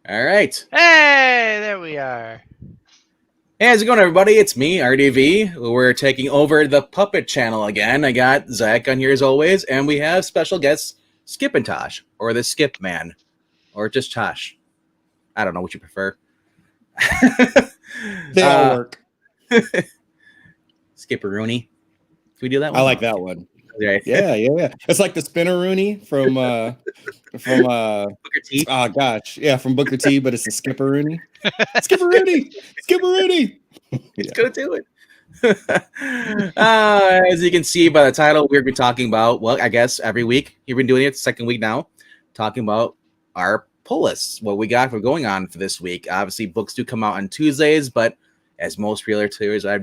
All right. Hey, there we are. Hey, how's it going, everybody? It's me, R.D.V. We're taking over the Puppet channel again. I got Zach on here as always, and we have special guests Skip and Tosh, or the Skip Man, or just Tosh. I don't know what you prefer. They all work. Skipper-Rooney. Can we do that one? I like that one. Right. Yeah. It's like the Spinner-Rooney from Booker T. Oh gosh, yeah, from Booker T, but it's a Skipper-Rooney. Skipper-Rooney. He's gonna do it. As you can see by the title, we're going to be talking about, well, I guess every week. You've been doing it, second week now, talking about our pull lists, what we got for going on for this week. Obviously, books do come out on Tuesdays, but as most realtors I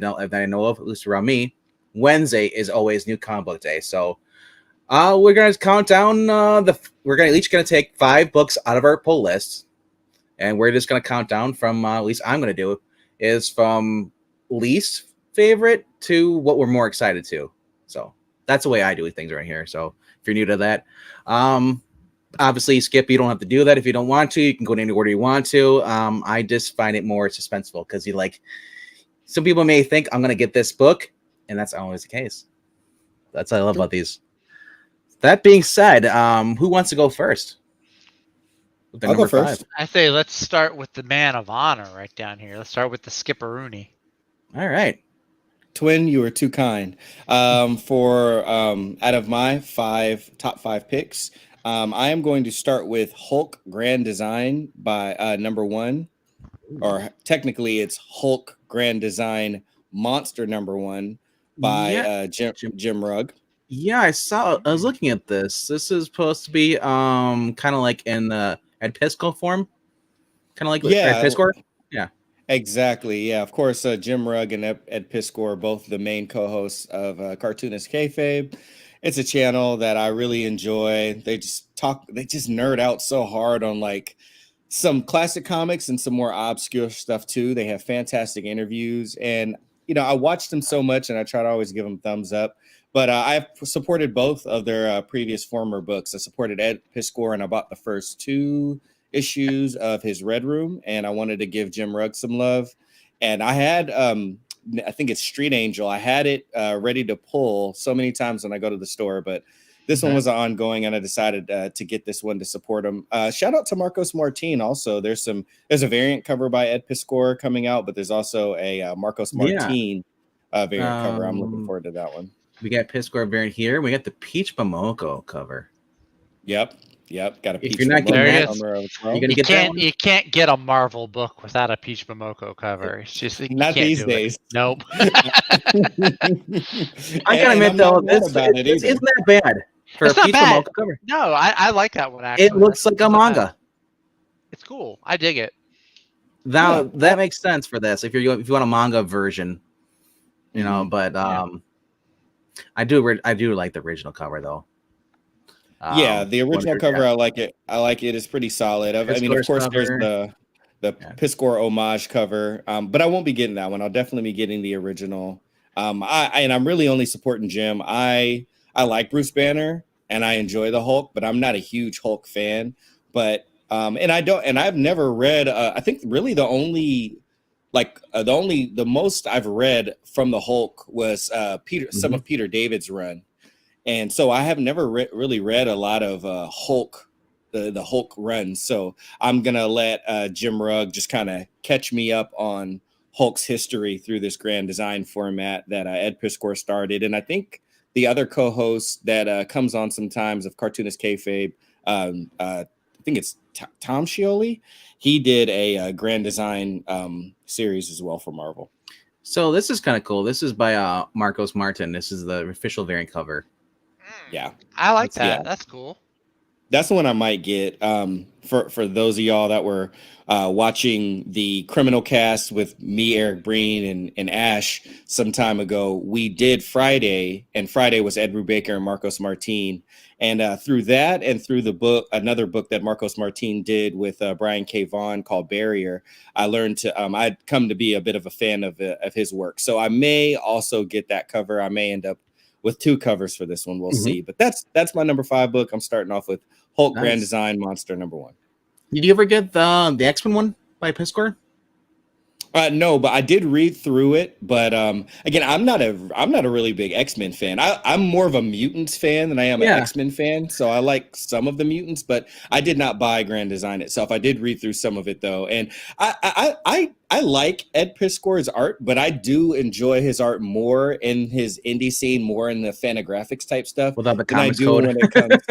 know of, at least around me, Wednesday is always new comic book day. So we're going to count down we're going to each going to take 5 books out of our pull list, and we're just going to count down from at least I'm going to do is from least favorite to what we're more excited to. So that's the way I do things right here. So if you're new to that, obviously, Skip, you don't have to do that if you don't want to. You can go in any order you want to. I just find it more suspenseful because some people may think I'm going to get this book, and that's not always the case. That's what I love about these. That being said, who wants to go first? I'll go first. 5. I say let's start with the man of honor right down here. Let's start with the Skipper-Rooney. All right. Twin, you are too kind. For out of my top 5 picks, I am going to start with Hulk Grand Design by number 1, or technically it's Hulk Grand Design Monster number 1 by Jim Rugg. Yeah, I was looking at this. This is supposed to be kind of like in Ed Pisco form, kind of like Ed Pisco. Yeah. Exactly. Yeah. Of course, Jim Rugg and Ed Pisco are both the main co-hosts of Cartoonist Kayfabe. It's a channel that I really enjoy. They just nerd out so hard on like some classic comics and some more obscure stuff too. They have fantastic interviews, and I watched them so much, and I try to always give them thumbs up. But I've supported both of their former books. I supported Ed Pisco, and I bought the first 2 issues of his Red Room, and I wanted to give Jim Rugg some love. And I had I think it's Street Angel. I had it ready to pull so many times when I go to the store, but this one was ongoing, and I decided to get this one to support him. Shout out to Marcos Martin. Also, there's a variant cover by Ed Piscor coming out, but there's also a Marcos Martin variant cover. I'm looking forward to that one. We got Piscor variant here. We got the Peach Momoko cover. Yep. Got a Peach. If you're not getting that, you're gonna get that one? You can't get a Marvel book without a Peach Momoko cover. It's just not these days. Nope. I gotta admit though, isn't that bad for a Peach Momoko cover? No, I like that one actually. It looks like a manga. It's cool. I dig it. Now that makes sense for this. If you want a manga version, but I do like the original cover though. The original cover, I like it. It's pretty solid. I mean, of course, there's the Piscor homage cover, but I won't be getting that one. I'll definitely be getting the original. I'm really only supporting Jim. I like Bruce Banner and I enjoy the Hulk, but I'm not a huge Hulk fan. But I've never read. I think really the most I've read from the Hulk was some of Peter David's run. And so I have never really read a lot of Hulk, the Hulk runs. So I'm going to let Jim Rugg just kind of catch me up on Hulk's history through this grand design format that Ed Piscor started. And I think the other co-host that comes on sometimes of Cartoonist Kayfabe, I think it's Tom Scioli. He did a grand design series as well for Marvel. So this is kind of cool. This is by Marcos Martin. This is the official variant cover. Yeah, I like that. Yeah. That's cool. That's the one I might get. For those of y'all that were watching the Criminal Cast with me, Eric Breen, and Ash some time ago, we did Friday, and Friday was Ed Brubaker and Marcos Martin. And through that and through the book, another book that Marcos Martin did with Brian K. Vaughan called Barrier, I learned to I'd come to be a bit of a fan of his work. So I may also get that cover. I may end up with 2 covers for this one. We'll Mhm. see. But that's my number 5 book. I'm starting off with Hulk Grand Nice. Design Monster number 1. Did you ever get the X-Men one by Piscor? No, but I did read through it. But again, I'm not a really big X-Men fan. I'm more of a Mutants fan than I am an Yeah. X-Men fan. So I like some of the Mutants, but I did not buy Grand Design itself. I did read through some of it though, and I like Ed Piscor's art, but I do enjoy his art more in his indie scene, more in the Fantagraphics type stuff Without the than I comics do code. when it comes.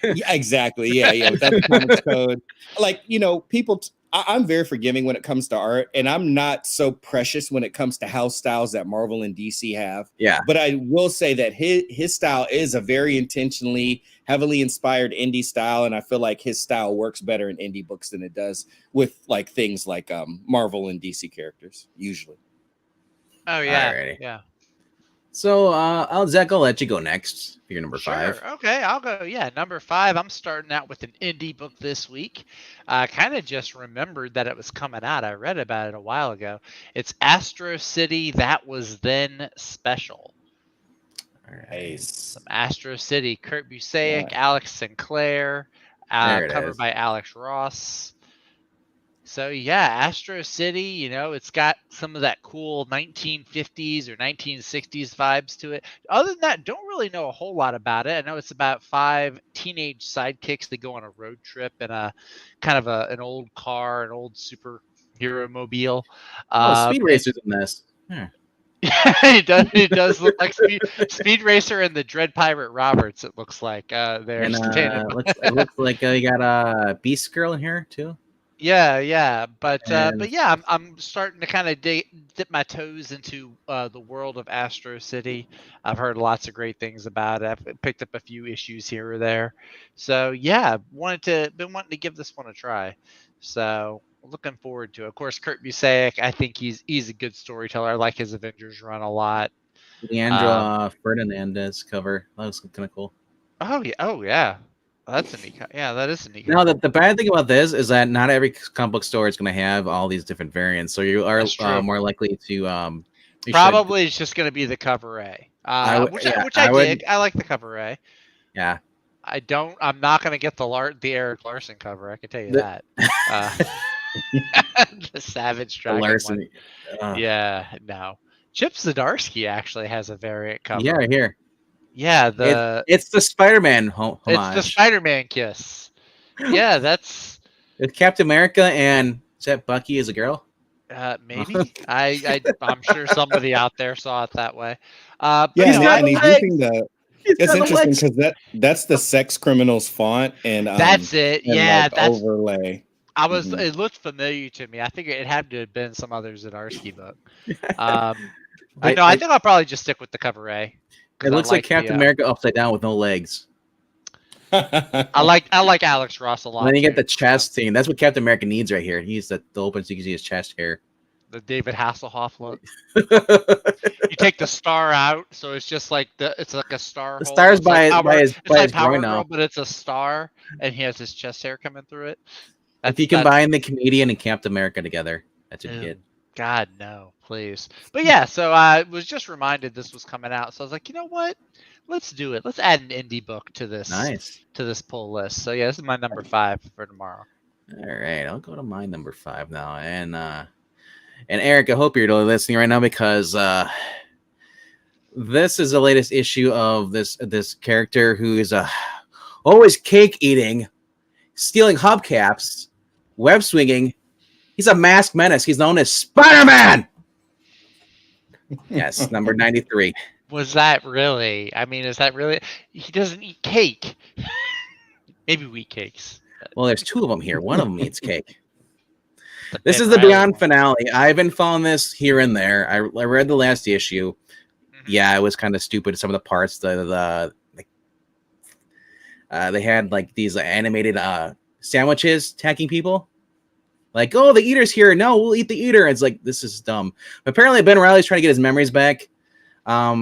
Yeah, exactly. Yeah. Without the comics code, like people. I'm very forgiving when it comes to art, and I'm not so precious when it comes to house styles that Marvel and DC have. Yeah. But I will say that his style is a very intentionally, heavily inspired indie style, and I feel like his style works better in indie books than it does with like things like Marvel and DC characters usually. Oh yeah, Alrighty. yeah. So, Zach, I'll let you go next for your number Sure. 5. Okay, I'll go. Yeah, number 5. I'm starting out with an indie book this week. I kind of just remembered that it was coming out. I read about it a while ago. It's Astro City. That was then special. Nice. Some Astro City. Kurt Busiek, Yeah. Alex Sinclair. There it Covered is. by Alex Ross. So yeah, Astro City, it's got some of that cool 1950s or 1960s vibes to it. Other than that, don't really know a whole lot about it. I know it's about 5 teenage sidekicks that go on a road trip in a kind of an old car, an old superhero mobile. Speed Racer's in this. Yeah, it does look like Speed Racer and the Dread Pirate Roberts. It looks like they're And standing. it looks like you got a Beast Girl in here too. Yeah, but And- yeah, I'm starting to kind of dip my toes into the world of Astro City. I've heard lots of great things about it. I've picked up a few issues here or there, so yeah, been wanting to give this one a try. So looking forward to it. Of course, Kurt Busiek, I think he's a good storyteller. I like his Avengers run a lot. Leandro Ferdinandez cover. That was kind of cool. Oh yeah. That's a neat. Yeah, that is a neat. Now, the bad thing about this is that not every comic book store is going to have all these different variants, so you are more likely to. Probably it's just going to be the cover A, which I dig. I like the cover A. Yeah. I'm not going to get the Eric Larson cover. I can tell you that. The Savage Dragon Larson. one. Yeah, no. Chip Zdarsky actually has a variant cover. Yeah, here. Yeah, it's the Spider-Man homage. It's the Spider-Man kiss. Yeah, that's with Captain America and is that Bucky as a girl? Maybe. I'm sure somebody out there saw it that way. And he's using it's interesting because that's the Sex Criminals font, and that's it. And yeah, that's overlay. It looked familiar to me. I think it had to have been some other Zdarsky book. But I think I'll probably just stick with the cover A. It looks like Captain America upside down with no legs. I like Alex Ross a lot. And then you get the chest scene. That's what Captain America needs right here. He's the open so you can see his chest hair. The David Hasselhoff look. You take the star out, so it's just like it's like a star. The star's by his Power now. Girl, but it's a star, and he has his chest hair coming through it. If you combine the comedian and Captain America together, that's what you get. God, no, please. But yeah, so I was just reminded this was coming out. So I was like, you know what? Let's do it. Let's add an indie book to this pull list. So yeah, this is my number 5 for tomorrow. All right, I'll go to my number 5 now. And Eric, I hope you're listening right now because this is the latest issue of this character who is always cake eating, stealing hubcaps, web swinging. He's a masked menace. He's known as Spider-Man. Yes, number 93. Was that really? I mean, is that really? He doesn't eat cake. Maybe wheat cakes. Well, there's 2 of them here. One of them eats cake. This is the Beyond finale. I've been following this here and there. I read the last issue. Mm-hmm. Yeah, it was kind of stupid. Some of the parts, they had like these animated sandwiches attacking people. Like, oh, the eater's here. No, we'll eat the eater. It's like, this is dumb. Apparently, Ben Reilly's trying to get his memories back.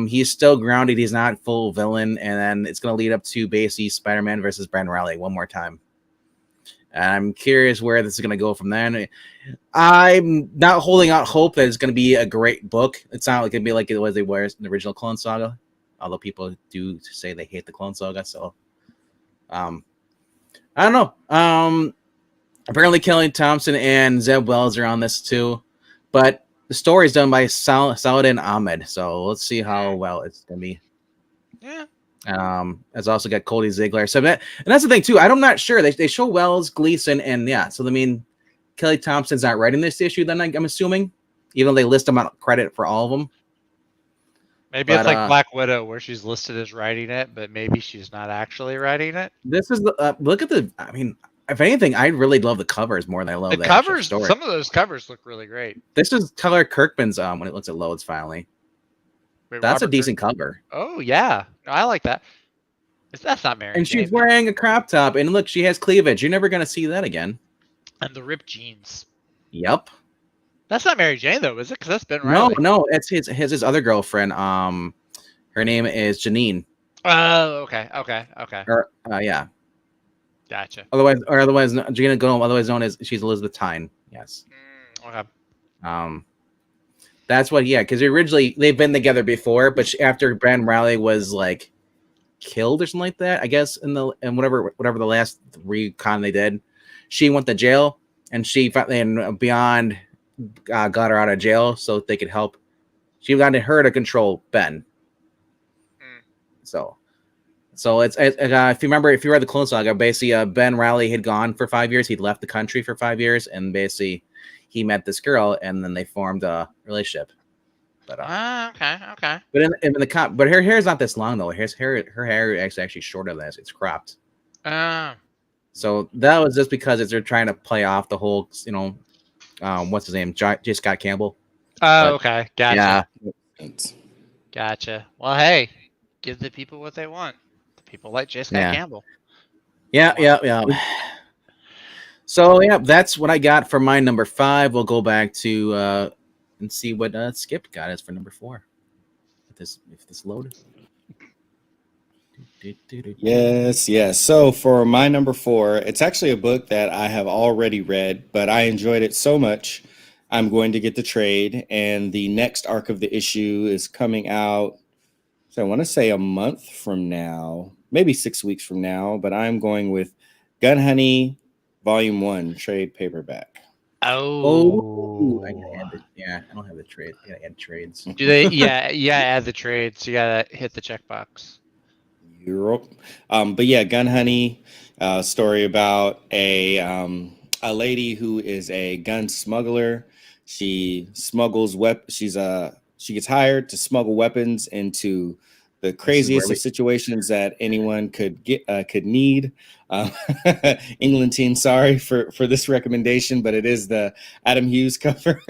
He's still grounded. He's not full villain. And then it's going to lead up to basically Spider-Man versus Ben Reilly one more time. And I'm curious where this is going to go from then. I'm not holding out hope that it's going to be a great book. It's not like it'd be like it was in the original Clone Saga. although people do say they hate the Clone Saga. So, I don't know. Apparently, Kelly Thompson and Zeb Wells are on this too, but the story is done by Saladin Ahmed. So let's see how well it's gonna be. Yeah. It's also got Cody Ziegler. So and that's the thing too. I'm not sure. They show Wells, Gleason, and yeah. So I mean, Kelly Thompson's not writing this issue. Then I'm assuming, even though they list them out credit for all of them. Maybe it's like Black Widow, where she's listed as writing it, but maybe she's not actually writing it. This is the look at the. I mean, if anything, I really love the covers more than I love the the covers. story. Some of those covers look really great. This is Tyler Kirkman's. When it looks at loads finally. Wait, That's Robert a decent cover. Oh yeah, I like that. That's not Mary And Jane, she's wearing a crop top, and look, she has cleavage. You're never gonna see that again. and the ripped jeans. Yep. That's not Mary Jane though, is it? Because that's Ben Riley. No, it's his other girlfriend. Her name is Janine. Oh, okay. Or yeah. Gotcha. Otherwise, Gina Goldman, otherwise known as she's Elizabeth Tyne. Yes. Okay. That's what. Yeah, because originally they've been together before, but after Ben Riley was like killed or something like that, I guess in whatever the last recon they did, she went to jail, and Beyond got her out of jail so they could help. She wanted her to control Ben. So it's if you read the Clone Saga, basically Ben Riley had gone for 5 years. He'd left the country for 5 years, and basically he met this girl, and then they formed a relationship. But okay. But in the but her hair is not this long though. Her hair is actually shorter than this. It's cropped. So that was just because they're trying to play off the whole, what's his name, J. Scott Campbell. Okay, gotcha. Yeah. Gotcha. Well, hey, give the people what they want. The people like J. Scott Campbell. Yeah. So yeah, that's what I got for my number 5. We'll go back to and see what Skip got us for number 4. If this loaded. Yes. So for my number 4, it's actually a book that I have already read, but I enjoyed it so much, I'm going to get the trade, and the next arc of the issue is coming out. So I want to say a month from now, maybe 6 weeks from now, but I'm going with Gun Honey Volume 1 trade paperback. Oh, I don't have the trade. I gotta add trades. Do they? Yeah, add the trades. You gotta hit the checkbox. Europe. But yeah, Gun Honey, story about a lady who is a gun smuggler. She smuggles she gets hired to smuggle weapons into the craziest of situations that anyone could need. England team, sorry for this recommendation, but it is the Adam Hughes cover.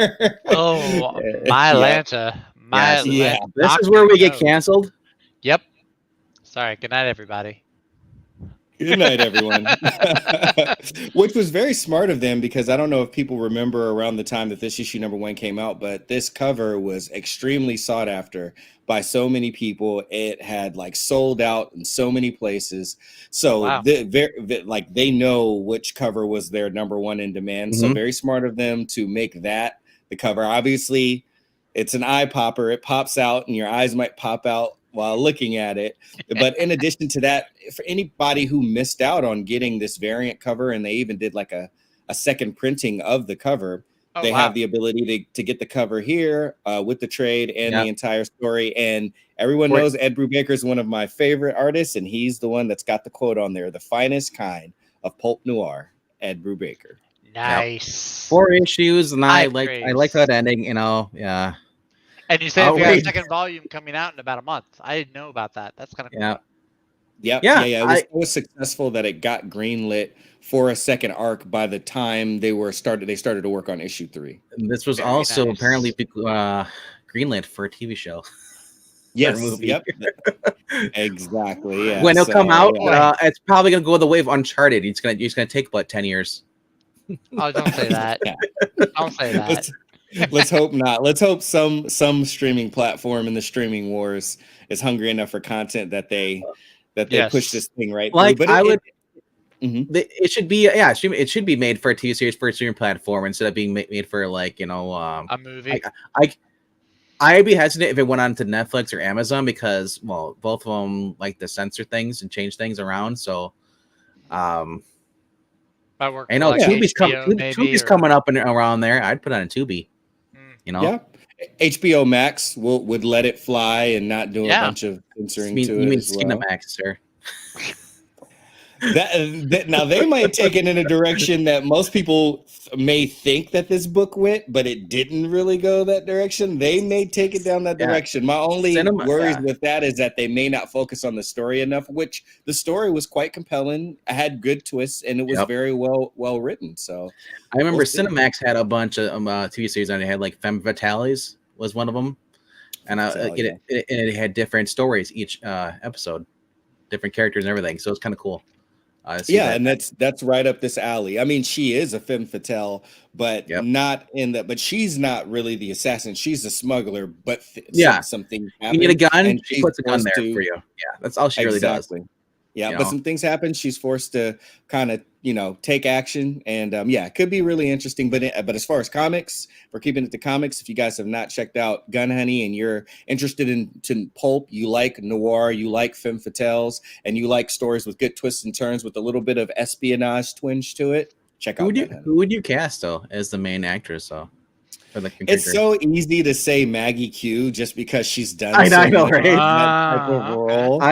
Oh, my Lanta. Yeah. This is where we get canceled. Yep. Sorry. Good night, everybody. Good night, everyone. Which was very smart of them, because I don't know if people remember around the time that this issue number 1 came out, but this cover was extremely sought after by so many people. It had sold out in so many places. So wow. They know which cover was their number 1 in demand. Mm-hmm. So very smart of them to make that the cover. Obviously, it's an eye popper. It pops out, and your eyes might pop out while looking at it. But in addition to that, for anybody who missed out on getting this variant cover, and they even did a second printing of the cover, they have the ability to get the cover here with the trade and the entire story. And everyone knows Ed Brubaker is one of my favorite artists, and he's the one that's got the quote on there: "The finest kind of pulp noir, Ed Brubaker." Nice. 4 issues, and I like that ending. Yeah. And you said we have a second volume coming out in about a month. I didn't know about that. That's kind of cool. Yeah. It was so successful that it got greenlit for a second arc by the time they started to work on issue 3. And this was also apparently greenlit for a TV show. Yes. Yep. Exactly. Yeah. When it'll come out, it's probably gonna go the way of Uncharted. It's gonna take about 10 years. Oh, don't say that. Don't say that. Let's hope not. Let's hope some streaming platform in the streaming wars is hungry enough for content that they push this thing right through. But it should be it should be made for a TV series for a streaming platform instead of being made for a movie. I'd be hesitant if it went on to Netflix or Amazon because, well, both of them like to censor things and change things around. So, I work I for know like HBO maybe, Tubi's or coming up and around there. I'd put on a Tubi. Mm. You know, Yeah. HBO Max would let it fly and not do a Yeah. bunch of censoring you to it mean as well. Cinemax, sir? That now they might take it in a direction that most people may think that this book went, but it didn't really go that direction. They may take it down that Yeah. direction. My only Cinema, worries yeah. with that is that they may not focus on the story enough, which the story was quite compelling, had good twists, and it was Yep. very well written. So I remember we'll see. Cinemax had a bunch of TV series on it. It had like Femme Fatales was one of them, and it had different stories each episode, different characters and everything. So it's kind of cool. Yeah, and that's right up this alley. I mean, she is a femme fatale, but Yep. not in the. But she's not really the assassin. She's a smuggler. But Yeah. some things You happen. need a gun, and she she's puts a gun forced there to- for you. Yeah, that's all she really does. Exactly. Yeah, You but know? some things happen. She's forced to kind of, take action, and yeah, it could be really interesting. But as far as comics, we're keeping it to comics. If you guys have not checked out Gun Honey and you're interested in pulp, you like noir, you like femme fatales, and you like stories with good twists and turns with a little bit of espionage twinge to it, check out Gun Honey. Who would you cast though as the main actress though? For the It's so easy to say Maggie Q just because she's done. I know, much right? in that type of Okay. role.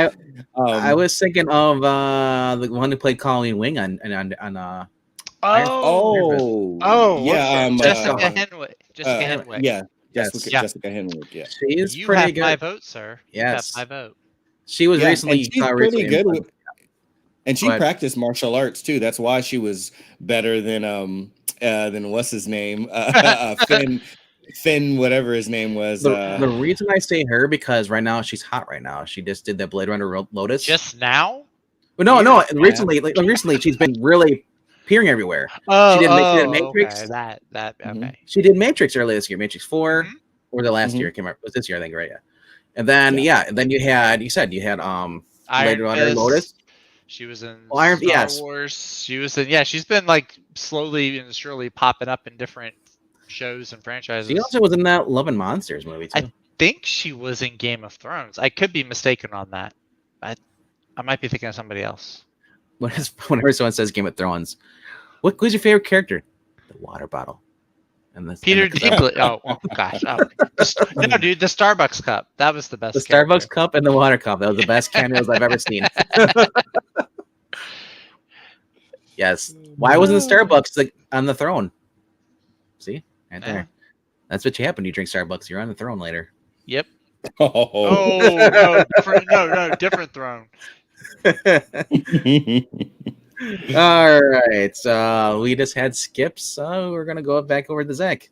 I was thinking of the one who played Colleen Wing on yeah, Jessica Henwick. Jessica Henwick. Yeah, Yes. Jessica Henwick. Yeah, she's You pretty have good. my vote, sir. Yes. You have my vote. She was recently. and she's pretty good. And she Go ahead. practiced martial arts too. That's why she was better than what's his name, Finn, whatever his name was. The reason I say her because right now she's hot. Right now she just did the Blade Runner Lotus. Just now? Well, no. Recently she's been really appearing everywhere. Oh, she did Matrix. Okay. That okay. She did Matrix earlier this year. Matrix 4 Mhm. or the last year. I can't remember. It was this year, I think, right? Yeah. And then and then you had Blade Runner Fist. Lotus. She was in Iron- Star yes. Wars. She was in she's been like slowly and surely popping up in different shows and franchises. She also was in that Love and Monsters movie too. I think she was in Game of Thrones. I could be mistaken on that. I might be thinking of somebody else. Whenever someone says Game of Thrones, who's your favorite character? The water bottle. And Peter Dinklage. Oh gosh. Oh. No, dude, the Starbucks cup. That was the best. The character. Starbucks cup and the water cup. That was the best cameos I've ever seen. Yes. Why wasn't the Starbucks on the throne? See? Right there. That's what you happen. You drink Starbucks. You're on the throne later. Yep. Oh, No, different throne. All right. So we just had skips. So we're going to go back over to Zach.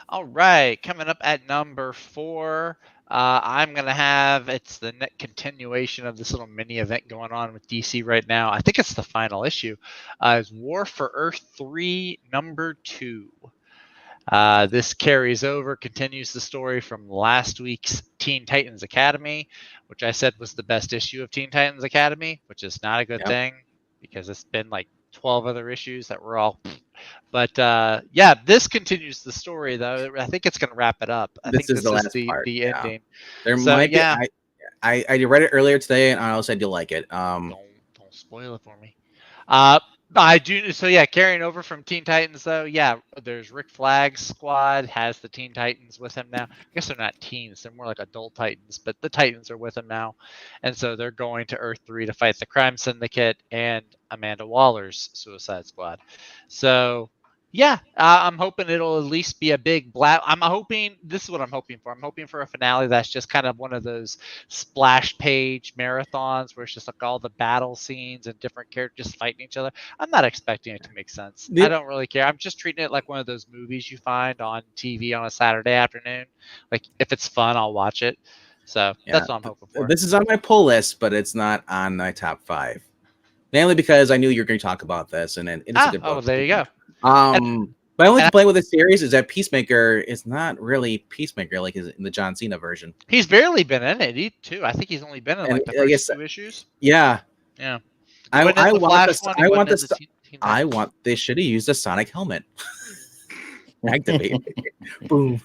All right. Coming up at number 4, I'm going to have, it's the continuation of this little mini event going on with DC right now. I think it's the final issue. It's War for Earth 3, number 2. This carries over, continues the story from last week's Teen Titans Academy, which I said was the best issue of Teen Titans Academy, which is not a good thing because it's been like 12 other issues that were all. But this continues the story though. I think it's going to wrap it up. I think this is the last the part. ending. There might be. I read it earlier today, and I also said you'll like it. Don't spoil it for me. I do. So carrying over from Teen Titans though. Yeah, there's Rick Flag's squad has the Teen Titans with him now. I guess they're not teens; they're more like adult Titans, but the Titans are with him now, and so they're going to Earth 3 to fight the Crime Syndicate and Amanda Waller's Suicide Squad. So. Yeah, I'm hoping it'll at least be a big I'm hoping this is what I'm hoping for. I'm hoping for a finale that's just kind of one of those splash page marathons where it's just like all the battle scenes and different characters fighting each other. I'm not expecting it to make sense. I don't really care. I'm just treating it like one of those movies you find on TV on a Saturday afternoon. Like if it's fun, I'll watch it. So that's what I'm hoping for. This is on my pull list, but it's not on my top 5. Mainly because I knew you were going to talk about this, and it's a good book. Oh, there you go. My only complaint with the series is that Peacemaker is not really Peacemaker like in the John Cena version. He's barely been in it, too. I think he's only been in like the first 2 issues. Yeah. Yeah. I want they should have used a sonic helmet. Activate. Boom.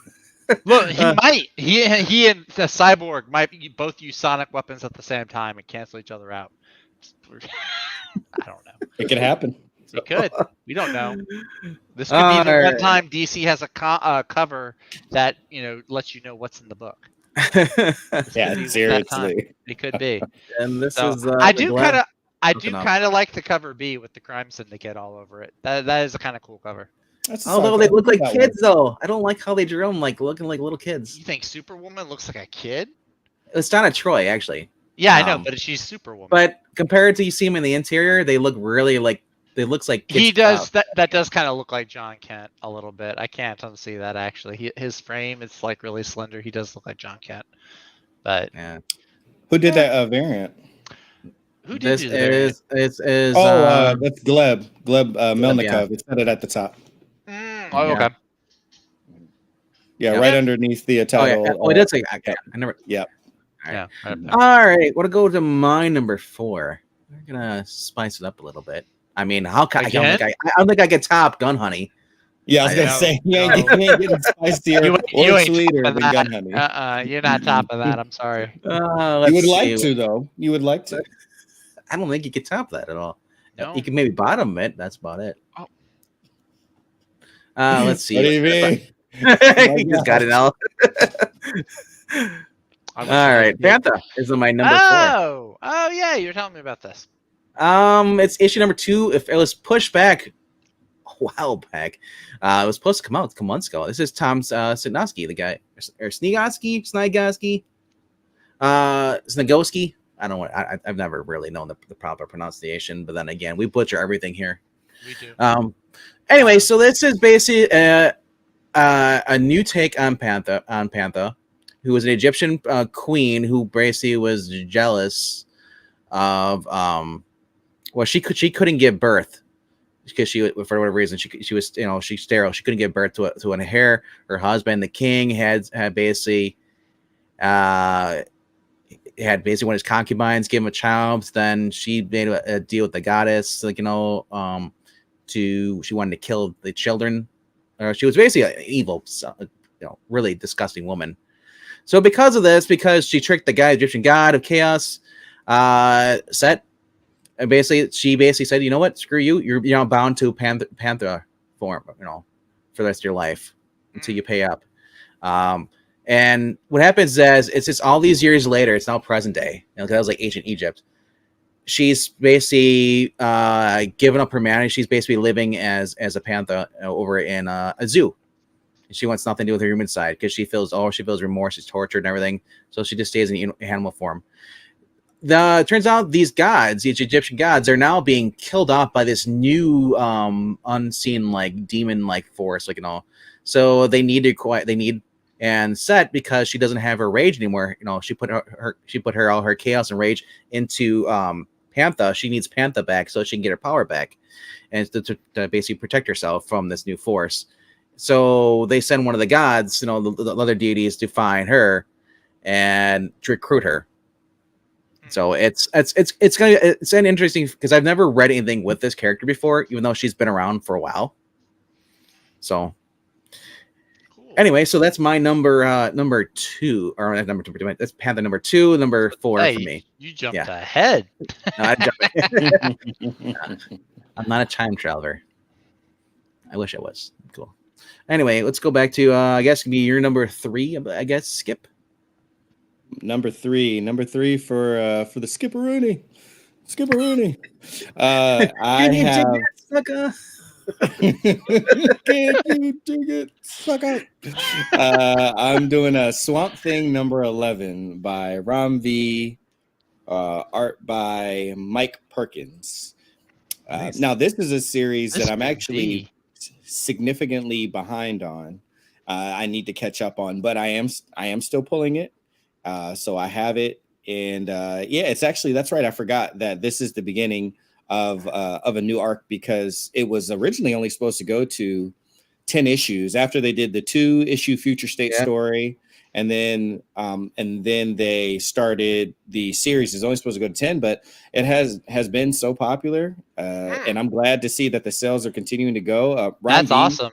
Look, he might. He and the cyborg might both use sonic weapons at the same time and cancel each other out. I don't know. It could happen. It could. We don't know. This could All be the one right. time DC has a cover that lets you know what's in the book. Yeah, Could be that time. seriously. It could be. And this So is I the do Glad- kind looking of like the cover B with the Crime Syndicate all over it. That is a kind of cool cover. That's a Although solid they cover. look like That kids, though. I don't like how they drew them, like looking like little kids. You think Superwoman looks like a kid? It's Donna Troy, actually. Yeah, I know, but she's Superwoman. But compared to you see them in the interior, they look really like they looks like kids. He does that does kind of look like John Kent a little bit. I can't unsee that actually. His frame is like really slender. He does look like John Kent. But Yeah. Who did that variant? Who did This do the variant? is That's Gleb Melnikov. yeah. It said it at the top. Oh, okay. Yeah, Yeah. right underneath the oh, title. yeah. Oh, it does say I never. Yeah. All right. Yeah. All right. Want to go to my number 4? We're gonna spice it up a little bit. I mean, I don't think I get Top Gun Honey. Yeah, I was I gonna know. say you ain't getting spicier You or ain't sweeter top than of Gun that. Honey. You're not top of that. I'm sorry. You would like to, though. You would like to. I don't think you could top that at all. No. You can maybe bottom it. That's about it. Oh. Let's see. What do you mean? You just got it all. All right, Panther is my number 4. Oh yeah, you're telling me about this. It's issue number 2. If it was pushed back a while back, it was supposed to come out a couple months ago. This is Tom Snigoski, the guy, or Snigoski, Snigoski. I don't know. I've never really known the proper pronunciation, but then again, we butcher everything here. We do. Anyway, so this is basically a new take on Panther, who was an Egyptian queen who basically was jealous of well, she couldn't give birth because she, for whatever reason, she was she's sterile. She couldn't give birth to an heir. Her husband, the king, had basically one of his concubines give him a child. Then she made a deal with the goddess, she wanted to kill the children. She was basically an evil, really disgusting woman. So because of this, because she tricked the Egyptian god of chaos, Set, and she basically said, you know what, screw you, you're bound to Panther form, for the rest of your life until you pay up. And what happens is it's just all these years later, it's now present day. That was like ancient Egypt. She's basically given up her humanity. She's basically living as a panther over in a zoo. She wants nothing to do with her human side because she feels remorse, she's tortured and everything. So she just stays in animal form. Turns out these gods, these Egyptian gods, are now being killed off by this new unseen demon force, So they need and Set, because she doesn't have her rage anymore. She put all her chaos and rage into Panther. She needs Panther back so she can get her power back, and to basically protect herself from this new force. So they send one of the gods, the other deities, to find her and to recruit her. So it's an interesting, because I've never read anything with this character before, even though she's been around for a while. So anyway, so that's my number 2, or number 2. That's Panther number 2, number 4 for me. You jumped ahead. No, I'm not a time traveler. I wish I was. Cool. Anyway, let's go back to I guess be your number 3. I guess Skip. Number 3 for the Skipperoonie. I have. Can't you dig it? Suck up. I'm doing a Swamp Thing number 11 by R.D.V, art by Mike Perkins. Nice. Now, this is a series that I'm actually significantly behind on. I need to catch up on, but I am still pulling it. So I have it, and it's actually, that's right. I forgot that this is the beginning of a new arc, because it was originally only supposed to go to 10 issues after they did the 2-issue Future State story, and then they started the series. It's only supposed to go to 10, but it has been so popular, and I'm glad to see that the sales are continuing to go. That's awesome.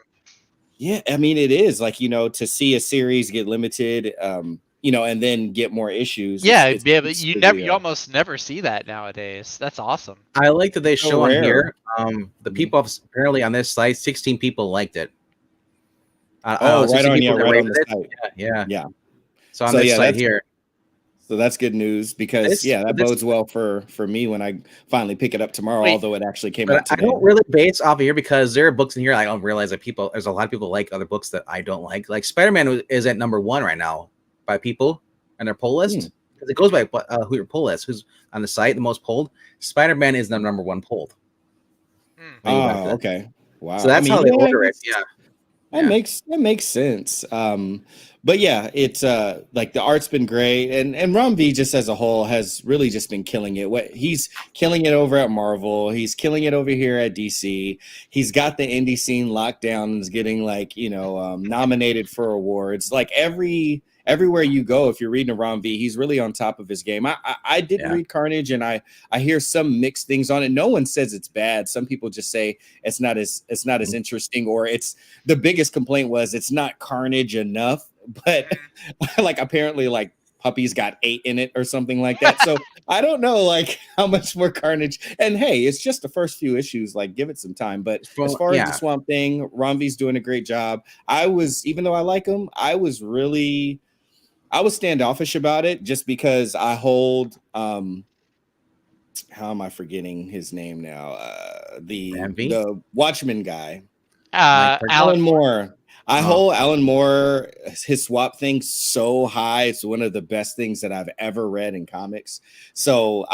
Yeah, I mean, it is like, to see a series get limited, and then get more issues. Yeah, It's yeah, but it's you really almost never see that nowadays. That's awesome. I like that they so show on rare. here. The Mhm. people apparently on this site, 16 people liked it. Oh, right 16 on, people that right on rated the it. site. Yeah. Yeah. So on So this yeah, site here, that's good news because this that this bodes well for me when I finally pick it up tomorrow. Wait. Although it actually came but out I today. don't really base off of here because there are books in here I don't realize that there's a lot of people like other books that I don't like. Like Spider-Man is at number 1 right now by people on their poll list. Because it goes by who your poll is, who's on the site the most polled. Spider-Man is the number 1 polled. When you go back to that. Okay. Wow. So that's how they order it. Yeah. That makes sense. But yeah, it's like the art's been great, and R.D.V just as a whole has really just been killing it. He's killing it over at Marvel, he's killing it over here at DC. He's got the indie scene locked down, is getting nominated for awards. Like everywhere you go, if you're reading a R.D.V, he's really on top of his game. I didn't read Carnage, and I hear some mixed things on it. No one says it's bad. Some people just say it's not as interesting, or it's the biggest complaint was it's not Carnage enough. But apparently puppies got 8 in it or something like that. So I don't know how much more Carnage. And hey, it's just the first few issues. Give it some time. But as far as the Swamp Thing, R.D.V's doing a great job. Even though I like him, I was standoffish about it just because I hold how am I forgetting his name now? The Watchmen guy. Alan Moore. I hold Alan Moore, his Swamp Thing, so high. It's one of the best things that I've ever read in comics. So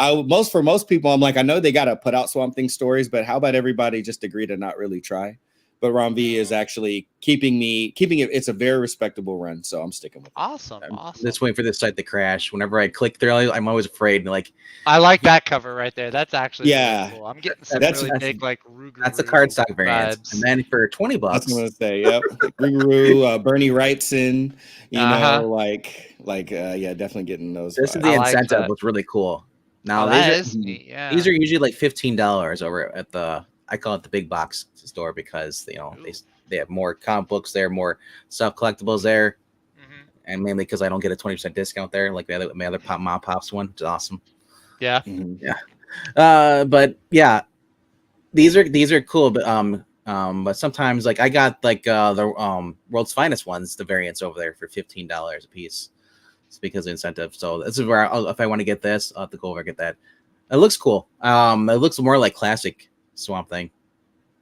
for most people, I'm like, I know they got to put out Swamp Thing stories, but how about everybody just agree to not really try? But R.D.V is actually keeping it. It's a very respectable run, so I'm sticking with it. Awesome. Just waiting for this site to crash. Whenever I click there, I'm always afraid. I like that cover right there. That's actually really cool. I'm getting some that's really big that's a cardstock variant. vibes. And then for $20, that's what I'm gonna say. Yep, Rougarou, Bernie Wrightson. Definitely getting those. This is the incentive. What's really cool. Now these are usually $15 over at the. I call it the big box store because they have more comic books there, more stuff collectibles there, and mainly because I don't get a 20% discount there like my other Mom Pops one, which is awesome. Yeah, but yeah, these are cool, but sometimes I got the World's Finest ones, the variants over there for $15 a piece. It's because of incentive. So this is where if I want to get this, I'll have to go over and get that. It looks cool. It looks more like classic Swamp Thing.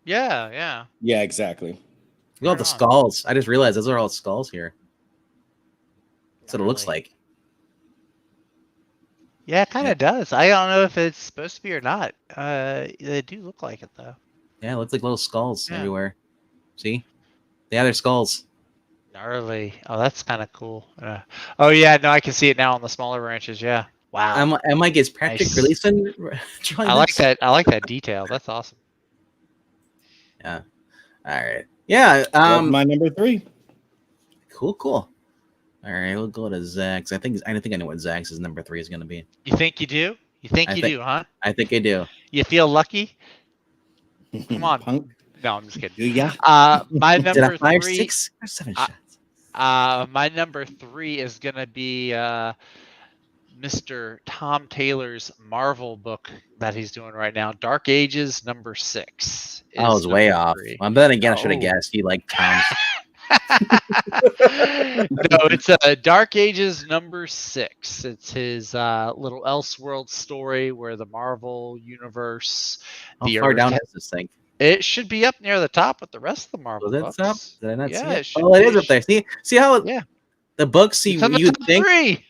Yeah, exactly. Look at the skulls. I just realized those are all skulls here. That's what it looks like. Yeah, it kind of does. I don't know if it's supposed to be or not. They do look like it though. Yeah, it looks like little skulls everywhere. See? Yeah, they're skulls. Gnarly. Oh, that's kind of cool. Oh yeah, no, I can see it now on the smaller branches. Yeah. Wow. I'm like, is Patrick Gleason? I like that. I like that detail. That's awesome. Yeah. All right. Yeah. That's my number 3. Cool. All right, we'll go to Zach's. I think I know what Zach's number 3 is going to be. You think you do? You think you do, huh? I think I do. You feel lucky? Come on. Punk. No, I'm just kidding. Do ya? My number 5, 3, 6, or 7 shots. my number 3 is gonna be Mr. Tom Taylor's Marvel book that he's doing right now. Dark Ages number 6. I was way off. Well, then again, I should have guessed you like Tom's. No, it's Dark Ages number 6. It's his little Elseworld story where the Marvel universe. How far down is this thing? It should be up near the top with the rest of the Marvel books. Up? Did I not see it? Oh, it is up there. See how the books you think 3.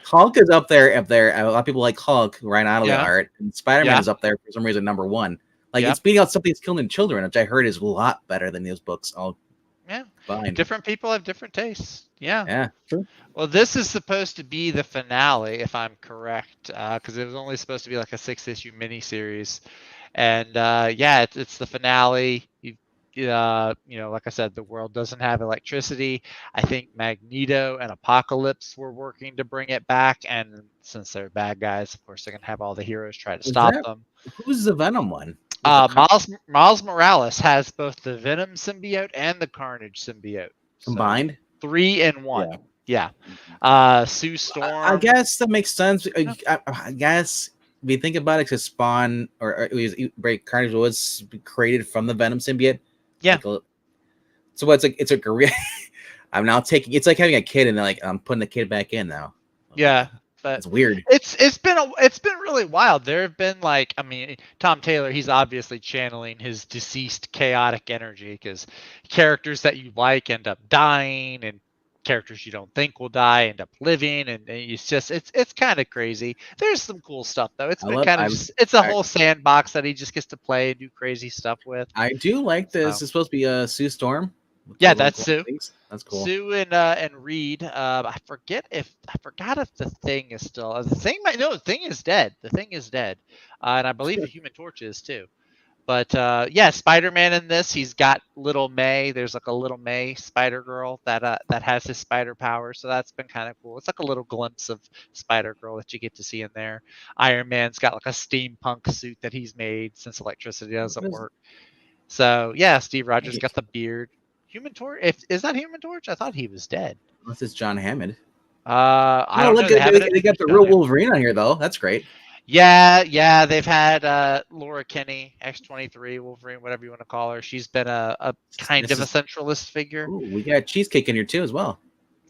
Hulk is up there. A lot of people like Hulk right out of the art, and Spider-Man is up there for some reason number 1. It's beating out Something's Killing Children, which I heard is a lot better than those books. Fine. Different people have different tastes. Yeah. True. Well, this is supposed to be the finale, if I'm correct, because it was only supposed to be like a 6-issue miniseries, and it's the finale. Like I said, the world doesn't have electricity. I think Magneto and Apocalypse were working to bring it back, and since they're bad guys, of course, they're gonna have all the heroes try to stop them. Who's the Venom one? Miles Morales has both the Venom symbiote and the Carnage symbiote. So, combined? 3 in 1. Yeah. Yeah. Sue Storm. I guess that makes sense. I guess if you think about it, because Spawn or Carnage was created from the Venom symbiote. Yeah. So it's a career. I'm now taking. It's like having a kid and then I'm putting the kid back in now. Yeah. But it's weird. It's been really wild. There have been Tom Taylor. He's obviously channeling his deceased chaotic energy because characters that you like end up dying, and characters you don't think will die end up living, and it's kind of crazy. There's some cool stuff though. It's it's a whole sandbox that he just gets to play and do crazy stuff with. I do like this. It's supposed to be Sue Storm. Yeah, that's Sue. That's cool. Sue and Reed. I forgot if the Thing is still. The Thing is dead. The Thing is dead, and I believe the Human Torch is too. But yeah, Spider-Man in this, he's got little May. There's like a little May Spider Girl that has his spider power. So that's been kind of cool. It's like a little glimpse of Spider Girl that you get to see in there. Iron Man's got like a steampunk suit that he's made since electricity doesn't work. So yeah, Steve Rogers got the beard. Human Torch? Is that Human Torch? I thought he was dead. Unless it's John Hammond. I don't know. They got the real Wolverine on here though. That's great. Yeah. They've had Laura Kinney, X-23 Wolverine, whatever you want to call her. She's been a kind of a centralist figure. Ooh, we got Cheesecake in here too as well.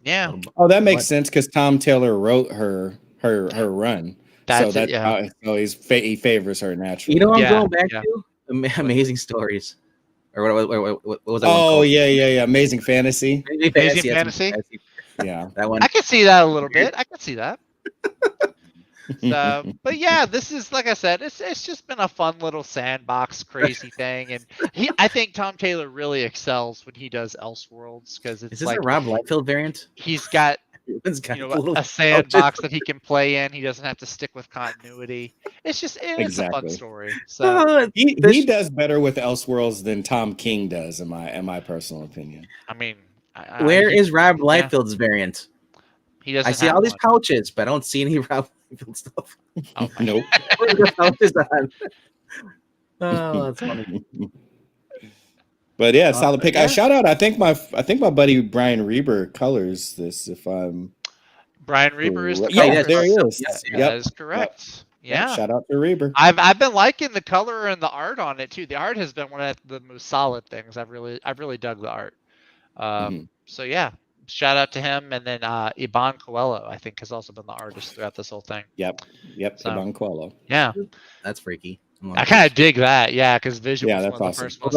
Yeah. Oh, that makes sense because Tom Taylor wrote her run. So he favors her naturally. You know what I'm going back to? Amazing Stories. Or what was that? Oh, yeah. Amazing Fantasy. Amazing Fantasy. Yeah, that one. I could see that a little bit. I could see that. So, but yeah, this is like I said, it's just been a fun little sandbox crazy thing, and I think Tom Taylor really excels when he does Elseworlds because it's is this a Rob Liefeld variant? He's got a sandbox that he can play in. He doesn't have to stick with continuity. It's just it's a fun story. So he does better with Elseworlds than Tom King does, in my personal opinion. I mean, where is Rob Liefeld's variant? He doesn't. I see all these pouches, but I don't see any Rob Liefeld stuff. Oh, nope. Oh, that's funny. But yeah, solid pick. I shout out. I think my buddy Brian Reber colors this. Brian Reber is the color. There he is. Yes, that is correct. Yeah. Shout out to Reber. I've been liking the color and the art on it too. The art has been one of the most solid things. I've really dug the art. So yeah, shout out to him, and then Iban Coelho I think has also been the artist throughout this whole thing. Yep. So, Iban Coelho. Yeah, that's freaky. I kind of dig that. Yeah, because Vision was one of the first ones.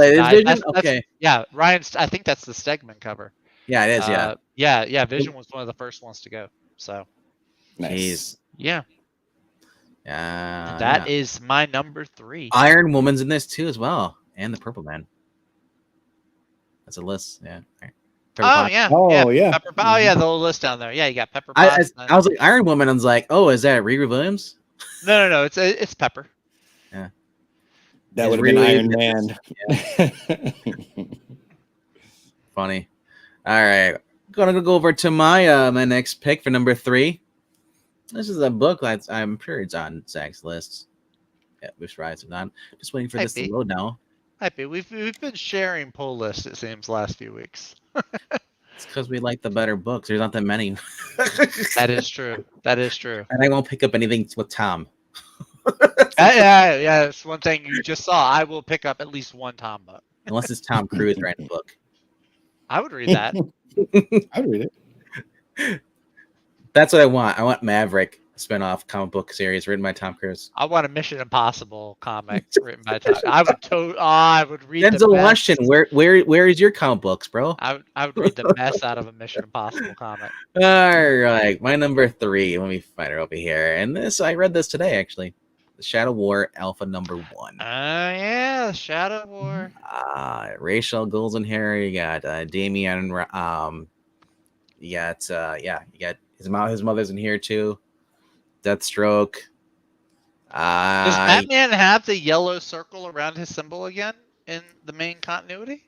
Okay. Yeah, Ryan's. I think that's the Stegman cover. Yeah, it is. Yeah. Vision was one of the first ones to go. So. Nice. Yeah. Yeah. That is my number 3. Iron Woman's in this too as well, and the Purple Man. That's a list. Yeah. Yeah. Pepper, oh yeah, the little list down there. Yeah, you got Pepper Potts. I was like Iron Woman. I was like, oh, is that Riri Williams? No. It's Pepper. Yeah. That would have been Iron Man. Yeah. Funny. All right, gonna go over to my next pick for number 3. This is a book that I'm sure it's on Zach's list. Yeah, Wish Rise is on. Just waiting for this to load now. Might be. We've been sharing pull lists, it seems, last few weeks. It's because we like the better books. There's not that many. That is true. And I won't pick up anything with Tom. Yeah, it's one thing you just saw. I will pick up at least one Tom book. Unless it's Tom Cruise writing a book. I would read that. I would read it. That's what I want. I want Maverick spinoff comic book series written by Tom Cruise. I want a Mission Impossible comic written by Tom. I would read Denzel Washington. Where is your comic books, bro? I would read the mess out of a Mission Impossible comic. All right, my number 3. Let me find it over here. And I read this today actually. The Shadow War Alpha number 1. Yeah, Shadow War. Rachel Gold's in here. You got Damian. You got his mother's in here too. Deathstroke. Does Batman have the yellow circle around his symbol again in the main continuity?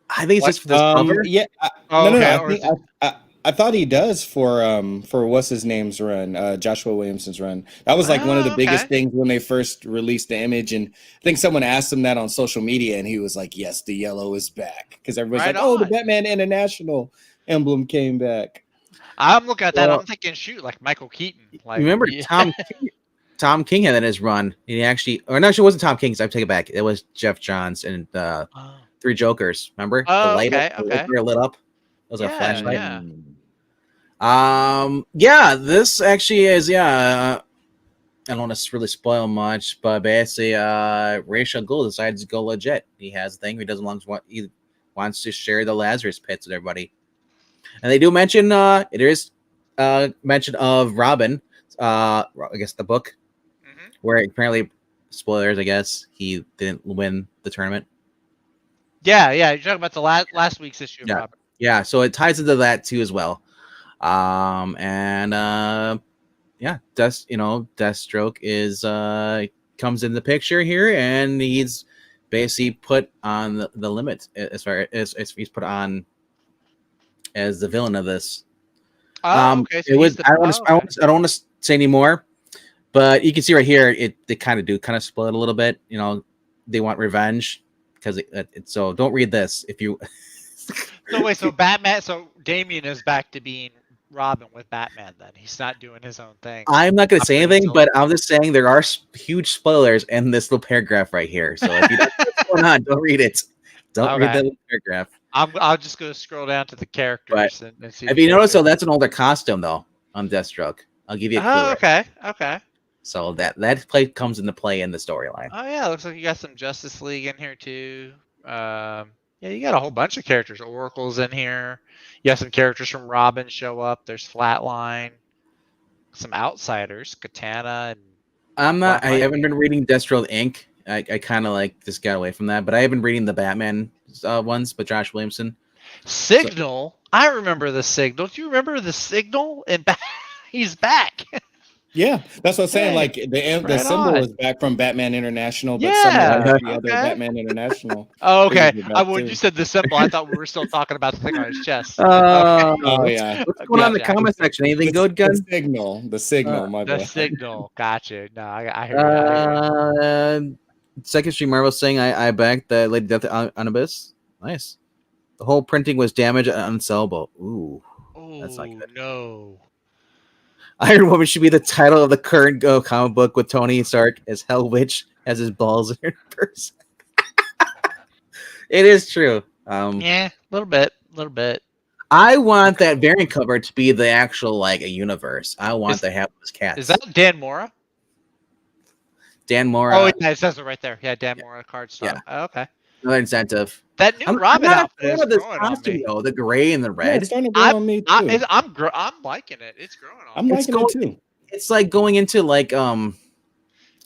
I think it's just for this cover. Yeah. No. I I thought he does for what's his name's run, Joshua Williamson's run. That was like one of the Oh, biggest okay. things when they first released the image, and I think someone asked him that on social media, and he was like, "Yes, the yellow is back," because everybody's Right like, "Oh, the on. Batman International emblem came back." I'm looking at that. I'm Well, thinking, shoot, like Michael Keaton. Like, remember yeah. Tom King had that in his run. He actually, or no, it wasn't Tom King. So I take it back. It was Jeff Johns and Oh. Three Jokers. Remember the Oh, light up, okay. the Okay. light lit up. It was a Yeah. flashlight. Yeah. Yeah, this actually is, I don't want to really spoil much, but basically, Rachel Gould decides to go legit. He has a thing. He doesn't want. He wants to share the Lazarus pits with everybody, and they do mention. It is mention of Robin. I guess the book Hmm. where apparently, spoilers. I guess he didn't win the tournament. Yeah. Yeah. You're talking about the last week's issue of Yeah, Robin. yeah. So it ties into that too as well. And yeah, Deathstroke is comes in the picture here, and he's basically put on the limit as far as he's put on as the villain of this. Oh, okay. So It he's was the. I don't want Oh, to okay. I don't want to say anymore, but you can see right here they kind of split a little bit. They want revenge because so don't read this if you. So wait. So Batman. So Damian is back to being Robin with Batman. Then he's not doing his own thing. I'm not going to Up say anything, until- but I'm just saying there are huge spoilers in this little paragraph right here. So if you don't know what's going on, don't read it. Don't read Okay. that little paragraph. I'll just go scroll down to the characters and see. If the you notice, characters. though, that's an older costume though on Deathstroke. I'll give you a clue. Oh, right? okay. Okay. So that play comes into play in the storyline. Oh yeah, looks like you got some Justice League in here too. Yeah, you got a whole bunch of characters. Oracle's in here. You got some characters from Robin show up. There's Flatline, some outsiders, Katana, and I Black haven't been Lightning. reading Deathstroke Inc. I kind of like just got away from that, but I have been reading the Batman ones with Josh Williamson. Signal. I remember the Signal. Do you remember the Signal? And he's back. Yeah, that's what I'm saying. Hey, Like the right symbol on. is back from Batman International, but Yeah. some of the other Okay. Batman International Oh, okay. figures are back When too. you said the symbol, I thought we were still talking about the thing on his chest. Oh yeah, What's going on in the Gotcha. comment section? Anything good, the Gun? signal, my The bad. Signal. Gotcha. No, I heard you. I heard you. Second Street Marvel saying I backed the Lady Death on Abyss. Nice. The whole printing was damaged and unsellable. Ooh, that's not Oh good. no. Iron Woman should be the title of the current Go comic book with Tony Stark as Hell Witch has his balls in person. It is true. Yeah, a little bit. I want that variant cover to be the actual like a universe. I want to have those cats. Is that Dan Mora? Dan Mora? Oh yeah, it says it right there. Yeah, Dan Mora card stock. Yeah. Oh, okay. Another incentive. That new I'm Robin not a outfit fan is of this growing on costume me. though. The gray and the Yeah, red. it's starting to grow on me too. I'm liking it. It's growing on I'm me. liking it too. It's like going into like Because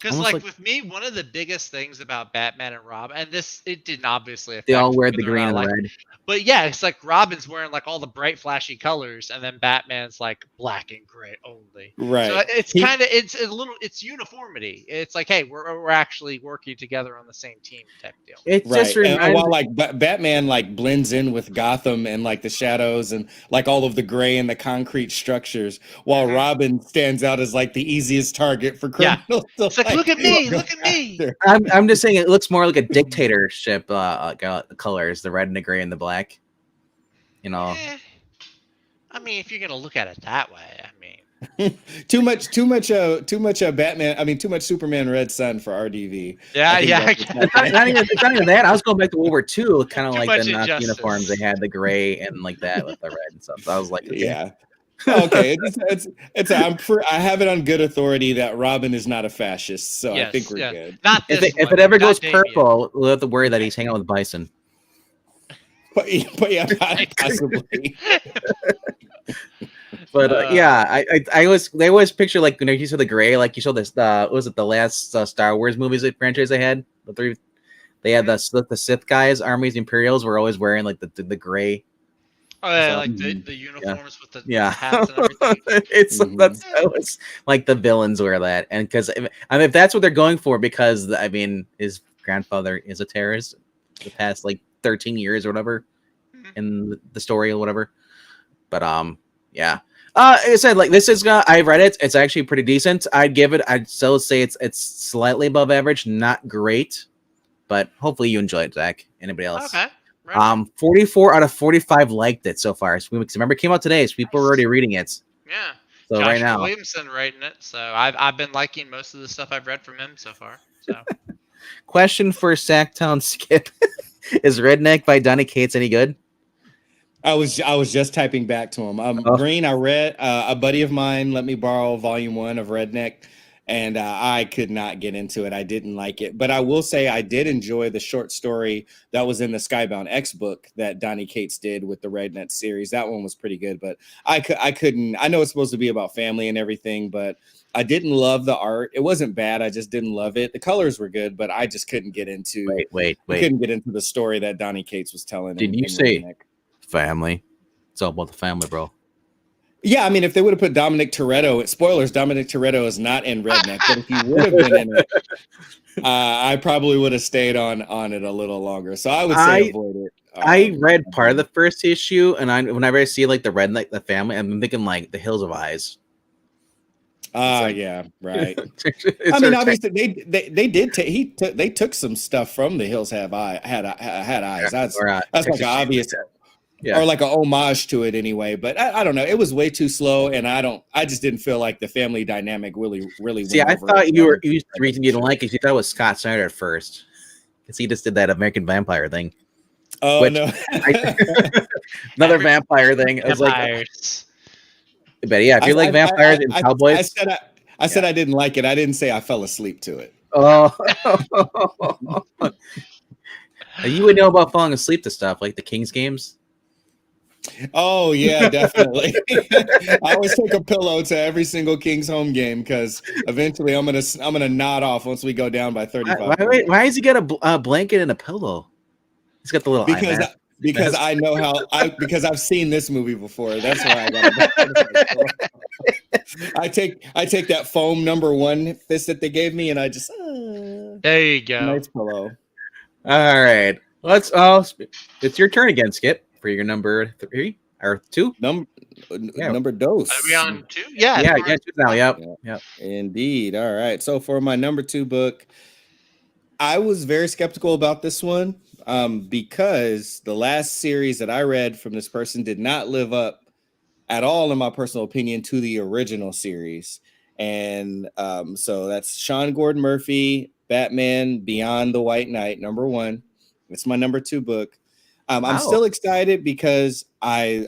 almost like like- with me, one of the biggest things about Batman and Robin, and this it didn't obviously affect they all wear the whether or green not I and the like red. But yeah, it's like Robin's wearing like all the bright, flashy colors, and then Batman's like black and gray only. Right. So it's kind of it's uniformity. It's like, hey, we're actually working together on the same team type deal. It just Right. And reminds while like Batman like blends in with Gotham and like the shadows and like all of the gray and the concrete structures, while Mhm. Robin stands out as like the easiest target for Yeah. criminals. to, It's like, look at me, look at me. after. I'm just saying it looks more like a dictatorship colors, the red and the gray and the black. Eh, I mean, if you're gonna look at it that way, I mean, too much Batman. I mean, too much Superman Red Sun for RDV. yeah, I think yeah. that's what's It's not even that. I was going back to World War II, kind of Too like much the Nazi injustice. uniforms. They had the gray and like that with the red and stuff. So I was like, okay. Yeah. Okay. I have it on good authority that Robin is not a fascist, so I think we're good. Not If this it one, ever not goes Damien. purple, we'll have to worry that he's hanging out with Bison. But yeah, possibly. But yeah, they always picture like when you saw the gray, like you saw this. What was it the last Star Wars movies franchise they had? The three, they had the Sith guys, armies, Imperials were always wearing like the gray. Oh yeah, So- like the uniforms with the Yeah, hats and everything. it's Mhm. that was like the villains wear that, and because if that's what they're going for, because I mean his grandfather is a terrorist the past like 13 years or whatever Mhm. in the story or whatever. But Yeah. Like I said, like this is I've read it. It's actually pretty decent. I'd still say it's slightly above average, not great, but hopefully you enjoy it, Zach. Anybody else? Okay. Right. 44 out of 45 liked it so far. So remember, it came out today, so people are already reading it. Yeah. So Joshua right now, Williamson writing it. So I've been liking most of the stuff I've read from him so far. So question for Sacktown Skip: is Redneck by Donny Cates any good? I was just typing back to him. Green, I read a buddy of mine let me borrow volume 1 of Redneck, and I could not get into it. I didn't like it, but I will say I did enjoy the short story that was in the Skybound X book that Donny Cates did with the Redneck series. That one was pretty good, but I couldn't. I know it's supposed to be about family and everything, but I didn't love the art. It wasn't bad. I just didn't love it. The colors were good, but I just couldn't get into. Wait. Couldn't get into the story that Donny Cates was telling. Did you say Redneck? Family? It's all about the family, bro. Yeah, I mean, if they would have put Dominic Toretto, spoilers, Dominic Toretto is not in Redneck, but if he would have been in it, I probably would have stayed on it a little longer. So I would say avoid it. I read part of the first issue, and whenever I see like the Redneck, the family, I'm thinking like the Hills of Eyes. Yeah, right. I mean, obviously they took some stuff from the Hills Had Eyes. That's like an obvious. Yeah. Or like a homage to it anyway, but I don't know. It was way too slow, and I just didn't feel like the family dynamic really. See, I thought the reason you didn't like it, you thought it was Scott Snyder at first, because he just did that American Vampire thing. Oh no, another vampire thing. I was like, but yeah, if you like vampires and cowboys, I said I didn't like it. I didn't say I fell asleep to it. Oh, you would know about falling asleep to stuff like the Kings games. Oh yeah, definitely. I always take a pillow to every single Kings home game because eventually I'm gonna nod off once we go down by 35. Why has he got a blanket and a pillow? He's got the little because I know because I've seen this movie before. That's why I got I take that foam #1 fist that they gave me and I just there you go. Nice pillow. All right, it's your turn again, Skip. For your number 3 or 2? Number dose. Are we on 2? Yeah. Yeah, 2 now. Yep. Indeed. All right. So for my number 2 book, I was very skeptical about this one because the last series that I read from this person did not live up at all, in my personal opinion, to the original series. And so that's Sean Gordon Murphy, Batman Beyond the White Knight, #1. It's my number 2 book. I'm still excited because I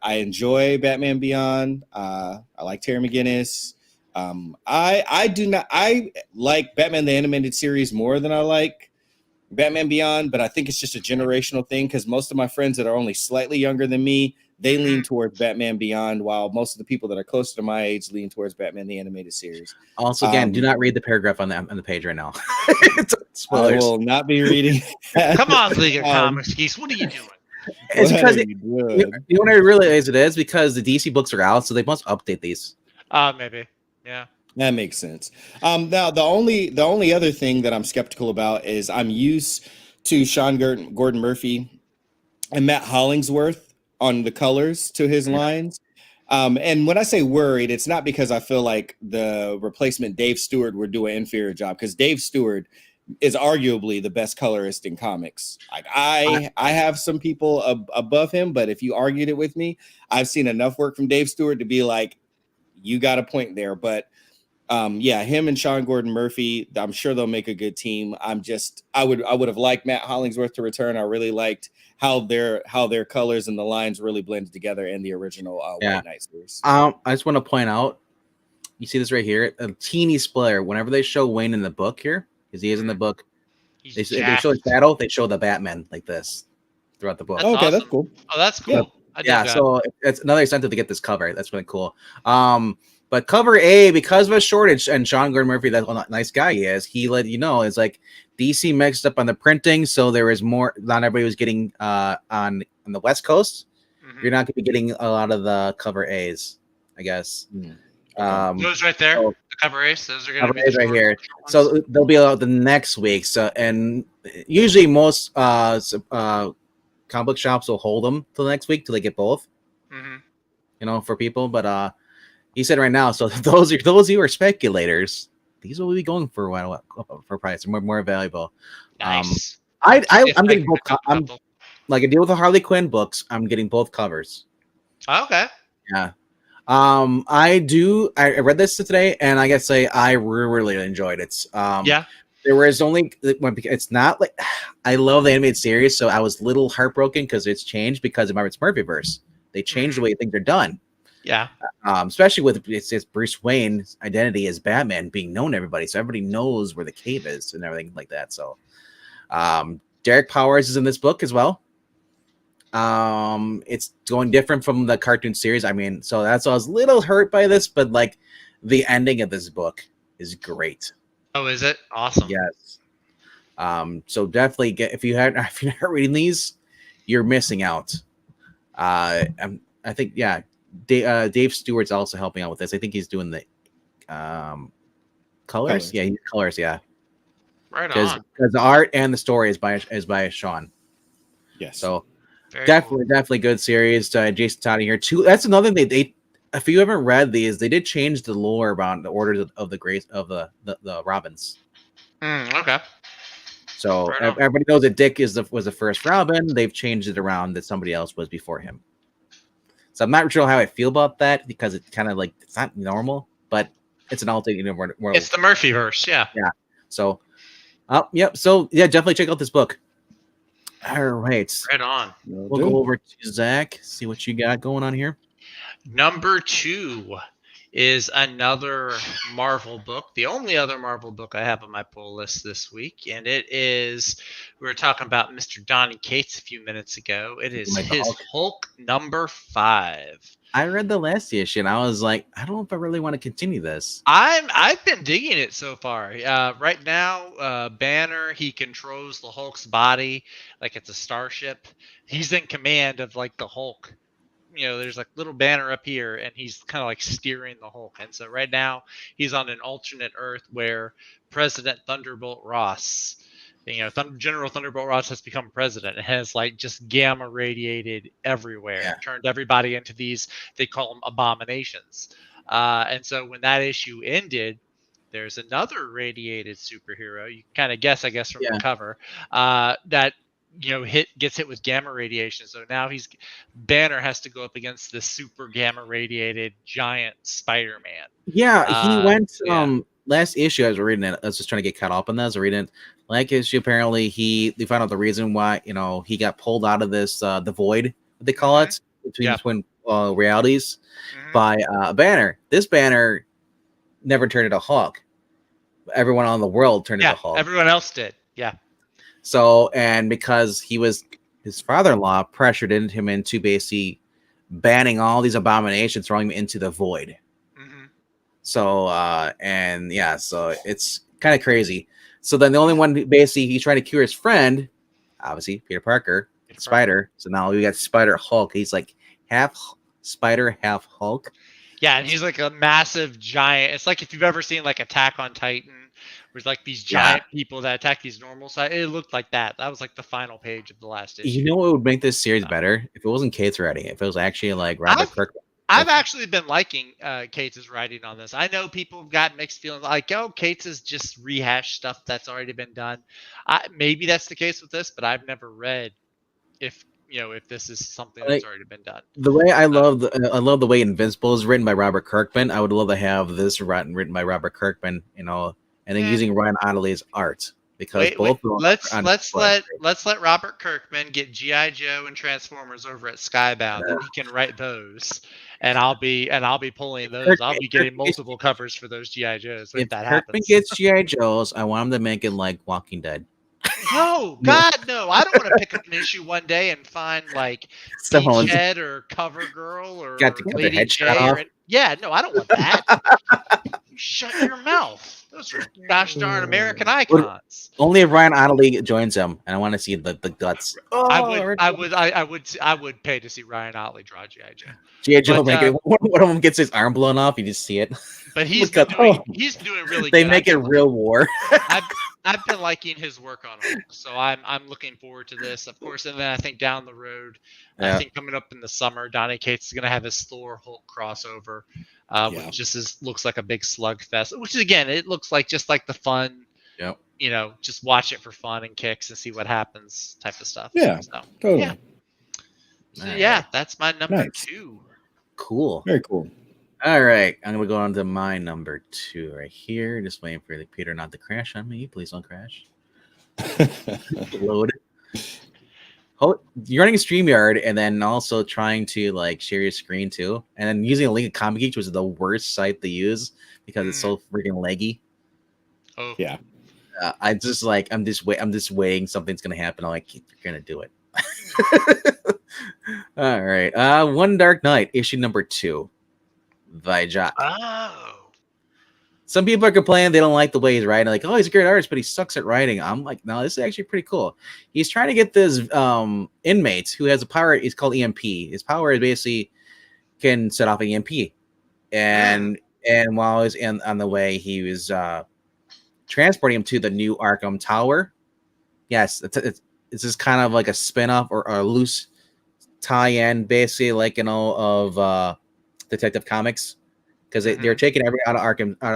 enjoy Batman Beyond. I like Terry McGinnis. I like Batman the Animated Series more than I like Batman Beyond, but I think it's just a generational thing because most of my friends that are only slightly younger than me, they lean towards Batman Beyond, while most of the people that are closer to my age lean towards Batman the Animated Series. Also, again, do not read the paragraph on the page right now. I will not be reading. Come on, League of Comics Geeks. What are you doing? It's because you know what I realize it is because the DC books are out, so they must update these. Maybe. Yeah. That makes sense. Now the only other thing that I'm skeptical about is I'm used to Sean Gordon Murphy and Matt Hollingsworth on the colors to his lines. And when I say worried, it's not because I feel like the replacement Dave Stewart would do an inferior job, because Dave Stewart is arguably the best colorist in comics. Like I have some people above him, but if you argued it with me, I've seen enough work from Dave Stewart to be like, you got a point there. But him and Sean Gordon Murphy, I'm sure they'll make a good team. I would have liked Matt Hollingsworth to return. I really liked how their colors and the lines really blended together in the original White Knight series. I just want to point out, you see this right here, a teeny splitter. Whenever they show Wayne in the book here, because he is in the book, they show his battle. They show the Batman like this throughout the book. That's awesome. That's cool. Oh, that's cool. Yeah, so it's another incentive to get this cover. That's really cool. But cover A, because of a shortage, and Sean Gordon Murphy, that nice guy he is, he let you know it's like DC mixed up on the printing, so there was more. Not everybody was getting on the West Coast. You're not going to be getting a lot of the cover A's, I guess. Those right there, the cover A's. Those are going to be right here. So they'll be out the next week. So and usually most comic book shops will hold them till the next week till they get both. for people. But he said right now, so those who are speculators, these will be going for for price, more valuable. Nice. I'm getting both. I'm couple. like a deal with the Harley Quinn books. I'm getting both covers. Okay. Yeah. I read this today, and I gotta say, I really enjoyed it. Yeah. There was only it's not like I love the animated series, so I was a little heartbroken because it's changed because of it's Murphyverse. They changed the way things are done. Yeah. Especially with it's Bruce Wayne's identity as Batman being known to everybody, so everybody knows where the cave is and everything like that. So, Derek Powers is in this book as well. It's going different from the cartoon series. I mean, so I was a little hurt by this, but like the ending of this book is great. Oh, is it awesome? Yes. So definitely if you're not reading these, you're missing out. I think Dave Stewart's also helping out with this. I think he's doing the colors. Yeah, colors. Yeah. Right on. Because the art and the story is by Sean. Yes. So. Very Definitely good series. Jason Todd here too. That's another thing they if you haven't read these, they did change the lore about the orders of the grace of the Robins. Okay. So everybody knows that Dick was the first Robin. They've changed it around that somebody else was before him. So I'm not sure how I feel about that because it's kind of like it's not normal, but it's an alternate world. It's the Murphyverse, yeah. Yeah. So, yep. So yeah, definitely check out this book. All right. Right on. We'll go over to Zach, see what you got going on here. Number 2 is another Marvel book, the only other Marvel book I have on my pull list this week, and it is, we were talking about Mr. Donny Cates a few minutes ago. It is his Hulk number 5. I read the last issue and I was like, I don't know if I really want to continue this. I've been digging it so far. Right now, Banner, he controls the Hulk's body like it's a starship. He's in command of like the Hulk. There's like little Banner up here, and he's kind of like steering the Hulk. And so right now, he's on an alternate Earth where President Thunderbolt Ross, General Thunderbolt Ross has become president. It has like just gamma radiated everywhere, turned everybody into these, they call them abominations. And so when that issue ended, there's another radiated superhero. You kind of guess, I guess, from the cover, that gets hit with gamma radiation. So now Banner has to go up against this super gamma radiated giant Spider-Man. Yeah, he went last issue I was reading it. I was just trying to get caught up on that. I was reading it. Last issue, apparently they found out the reason why he got pulled out of this the void, what they call it, between twin realities by Banner. This Banner never turned into Hulk. Everyone on the world turned into Hulk. Everyone else did. Yeah. So, and because his father-in-law pressured him into basically banning all these abominations, throwing him into the void. So, so it's kind of crazy. So then the only one basically he's trying to cure his friend, obviously Peter Parker, Spider. So now we got Spider Hulk. He's like half Spider, half Hulk. Yeah, and he's like a massive giant. It's like if you've ever seen like Attack on Titan, where like these giant people that attack these normal size. It looked like that. That was like the final page of the last issue. You know what would make this series better? If it wasn't Kate's writing, if it was actually like Robert Kirkman. I've actually been liking Cates' writing on this. I know people have got mixed feelings, like, Cates is just rehashed stuff that's already been done. Maybe that's the case with this, but I've never read if this is something that's already been done. The way I love the way Invincible is written by Robert Kirkman. I would love to have this written by Robert Kirkman, and then using Ryan Ottley's art. Because let's let Robert Kirkman get G.I. Joe and Transformers over at Skybound, and he can write those, and I'll be pulling those. I'll be getting multiple covers for those G.I. Joes if that happens. Kirkman gets G.I. Joes, I want him to make it like Walking Dead. No, God, no! I don't want to pick up an issue one day and find like Beachhead or CoverGirl or got to get their head shot off. Yeah, no, I don't want that. Shut your mouth. Those are gosh darn American icons. Only if Ryan Ottley joins him, and I want to see the guts. I would pay to see Ryan Otley draw G.I. Joe. G.I. Joe, But, one of them gets his arm blown off. You just see it. But he's Look doing up- really They good. make it real war. I've been liking his work on Hulk, so I'm looking forward to this, of course. And then I think down the road, I think coming up in the summer, Donny Cates is going to have his Thor Hulk crossover, which just looks like a big slugfest. Which is, again, it looks like just like the fun, just watch it for fun and kicks and see what happens type of stuff. Yeah, so, totally. Yeah. So, that's my number 2. Cool. Very cool. All right, I'm gonna go on to my number 2 right here. Just waiting for the Peter not to crash on me. Please don't crash. Load. You're running a StreamYard and then also trying to share your screen too, and then using a link of Comic Geek, which is the worst site to use because it's so freaking laggy. Oh yeah. I'm just waiting. Something's gonna happen. I'm like, you're gonna do it. All right. One Dark Knight, issue number 2. By Jock. Oh. Some people are complaining they don't like the way he's writing. Like, oh, he's a great artist, but he sucks at writing. I'm like, no, this is actually pretty cool. He's trying to get this inmate who has a power. It's called EMP. His power is basically can set off an EMP. And while he's on the way, he was transporting him to the new Arkham Tower. Yes, it's just kind of like a spin-off or a loose tie-in, basically, of Detective Comics, because they're taking everyone out of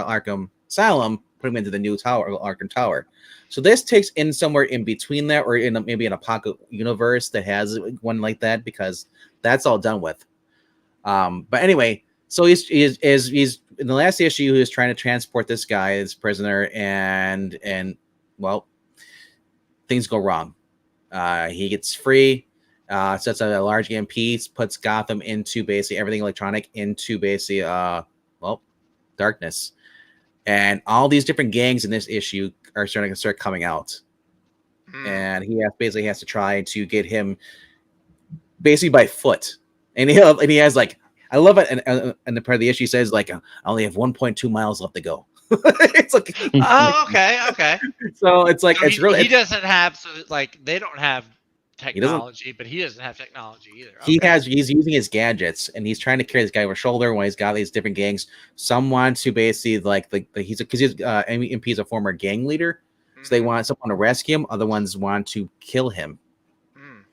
Arkham Asylum, putting them into the new tower, Arkham Tower. So this takes in somewhere in between that, or maybe in a pocket universe that has one like that, because that's all done with. But anyway, so he's in the last issue, he was trying to transport this guy, this prisoner, and well, things go wrong. He gets free. Sets out a large EMP, puts Gotham into basically everything electronic into basically darkness, and all these different gangs in this issue are starting to start coming out, and he has to try to get him basically by foot, and he has I love it, and the part of the issue says I only have 1.2 miles left to go. It's okay. So it's it's really he doesn't have they don't have technology, but he doesn't have technology either. He's using his gadgets, and he's trying to carry this guy over his shoulder when he's got these different gangs. Some want to basically he's a former gang leader, so they want someone to rescue him. Other ones want to kill him, and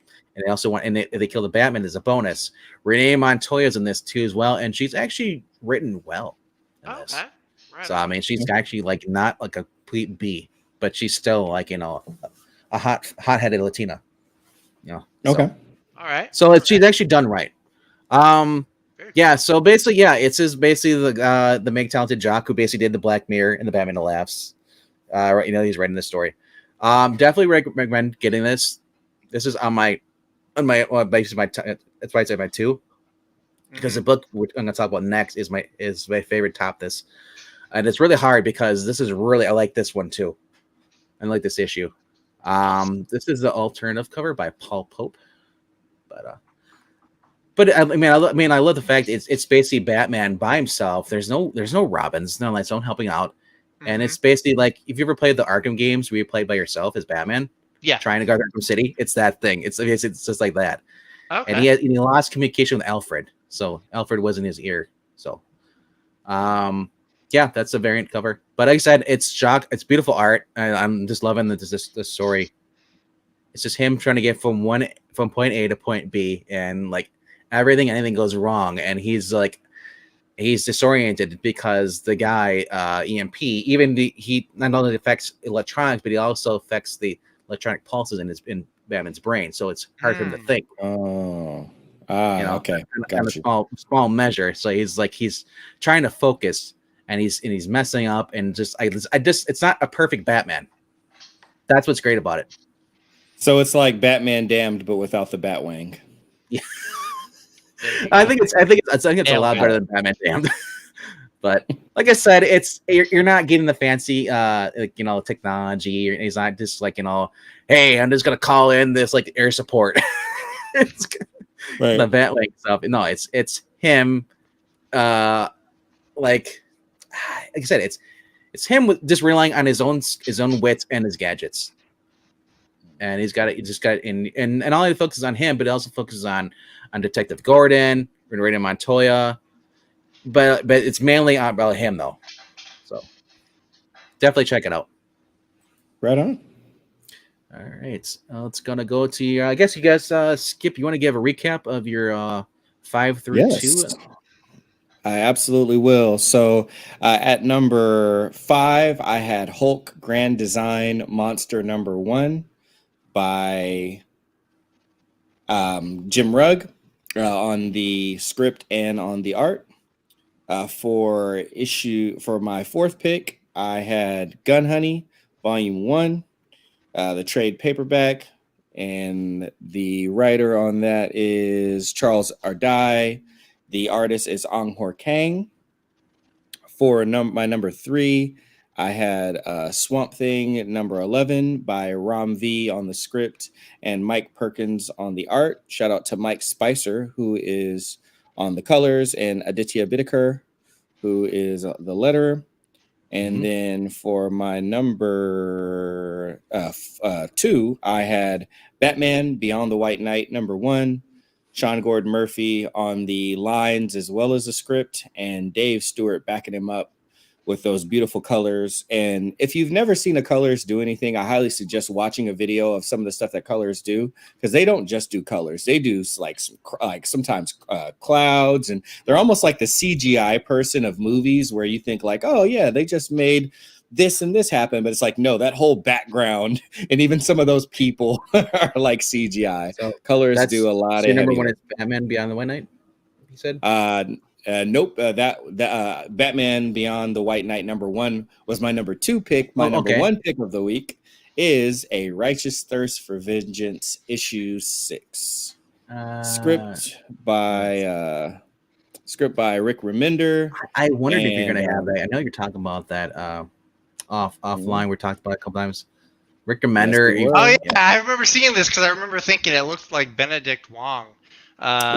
they also want, and if they kill the Batman, there's a bonus. Renee Montoya's in this too as well, and she's actually written well in this. Right. So I mean, she's actually not a complete B, but she's still a hot-headed Latina. Okay. All right. So she's actually done right. Yeah. So basically, it's the Meg Talented Jock who basically did the Black Mirror and the Batman That Laughs. He's writing this story. Definitely recommend getting this. This is on my basically that's why I say my 2, because the book I'm going to talk about next is my favorite top this, and it's really hard because this is really I like this one too. I like this issue. This is the alternative cover by Paul Pope, but I love the fact it's basically Batman by himself. There's no Robins, no lights, don't helping out, and it's basically if you ever played the Arkham games where you play by yourself as Batman, trying to guard Arkham City. It's that thing. It's just like that. Okay. And he lost communication with Alfred, so Alfred was in his ear. So, that's a variant cover. But like I said, it's beautiful art. I'm just loving this story. It's just him trying to get from point A to point B, and anything goes wrong, and he's disoriented because the guy EMP, he not only affects electronics, but he also affects the electronic pulses in Batman's brain. So it's hard for him to think. Oh. Okay. On a small measure. So he's trying to focus. And he's messing up, and it's not a perfect Batman. That's what's great about it. So it's like Batman Damned, but without the Batwing. Yeah, I think it's a lot better than Batman Damned. But like I said, you're not getting the fancy technology. He's not just hey, I'm just gonna call in this air support. It's the Batwing stuff. No, it's him. like I said, it's him with just relying on his own wits and his gadgets. And he just got in, and all he focuses on him, but it also focuses on Detective Gordon, Rita Montoya, but it's mainly about him though. So definitely check it out. Right on. All right, it's gonna go to your. I guess you guys, Skip. You want to give a recap of your 5 through 2? I absolutely will. So at number 5, I had Hulk Grand Design Monster number 1 by Jim Rugg on the script and on the art. For my 4th pick, I had Gun Honey Volume 1, the trade paperback, and the writer on that is Charles R.D.V. The artist is Ong Hor Kang. For my number 3, I had Swamp Thing number 11 by Ram V on the script and Mike Perkins on the art. Shout out to Mike Spicer, who is on the colors, and Aditya Bidikar, who is the letterer. And then for my number 2, I had Batman Beyond the White Knight number 1, Sean Gordon Murphy on the lines as well as the script, and Dave Stewart backing him up with those beautiful colors. And if you've never seen a Colors do anything, I highly suggest watching a video of some of the stuff that Colors do, because they don't just do colors. They do like sometimes clouds, and they're almost like the CGI person of movies where you think like, oh yeah, they just made this and this happen, but it's like, no, that whole background and even some of those people are like CGI. So Colors do a lot. So your number 1 is Batman Beyond the White Knight, you said? Nope. That Batman Beyond the White Knight number 1 was my number 2 pick. My number 1 pick of the week is A Righteous Thirst for Vengeance issue 6. Script by Rick Remender. I wondered if you're going to have that. I know you're talking about that offline. We talked about it a couple times. Rick Remender. Yes, I remember seeing this because I remember thinking it looked like Benedict Wong.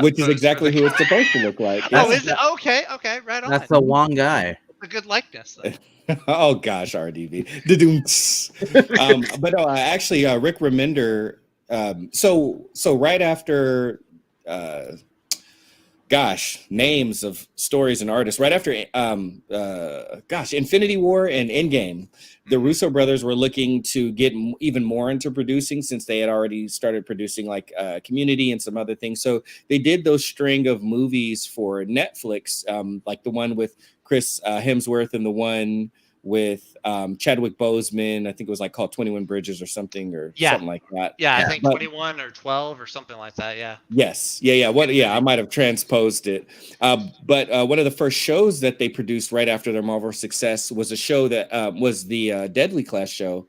Which is exactly who it's supposed to look like. Oh, is it? Okay, right on. That's the Wong guy. A good likeness, though. Oh gosh, R.D.V. But no, actually, Rick Remender. So right after, names of stories and artists. Right after, Infinity War and Endgame, the Russo brothers were looking to get even more into producing, since they had already started producing like Community and some other things. So they did those string of movies for Netflix, like the one with Chris Hemsworth and the one with Chadwick Boseman. I think it was like called 21 Bridges or something, something like that. Yeah, I think 21 or 12 or something like that. Yeah. Yes. Yeah. I might have transposed it. But one of the first shows that they produced right after their Marvel success was a show that was the Deadly Class show,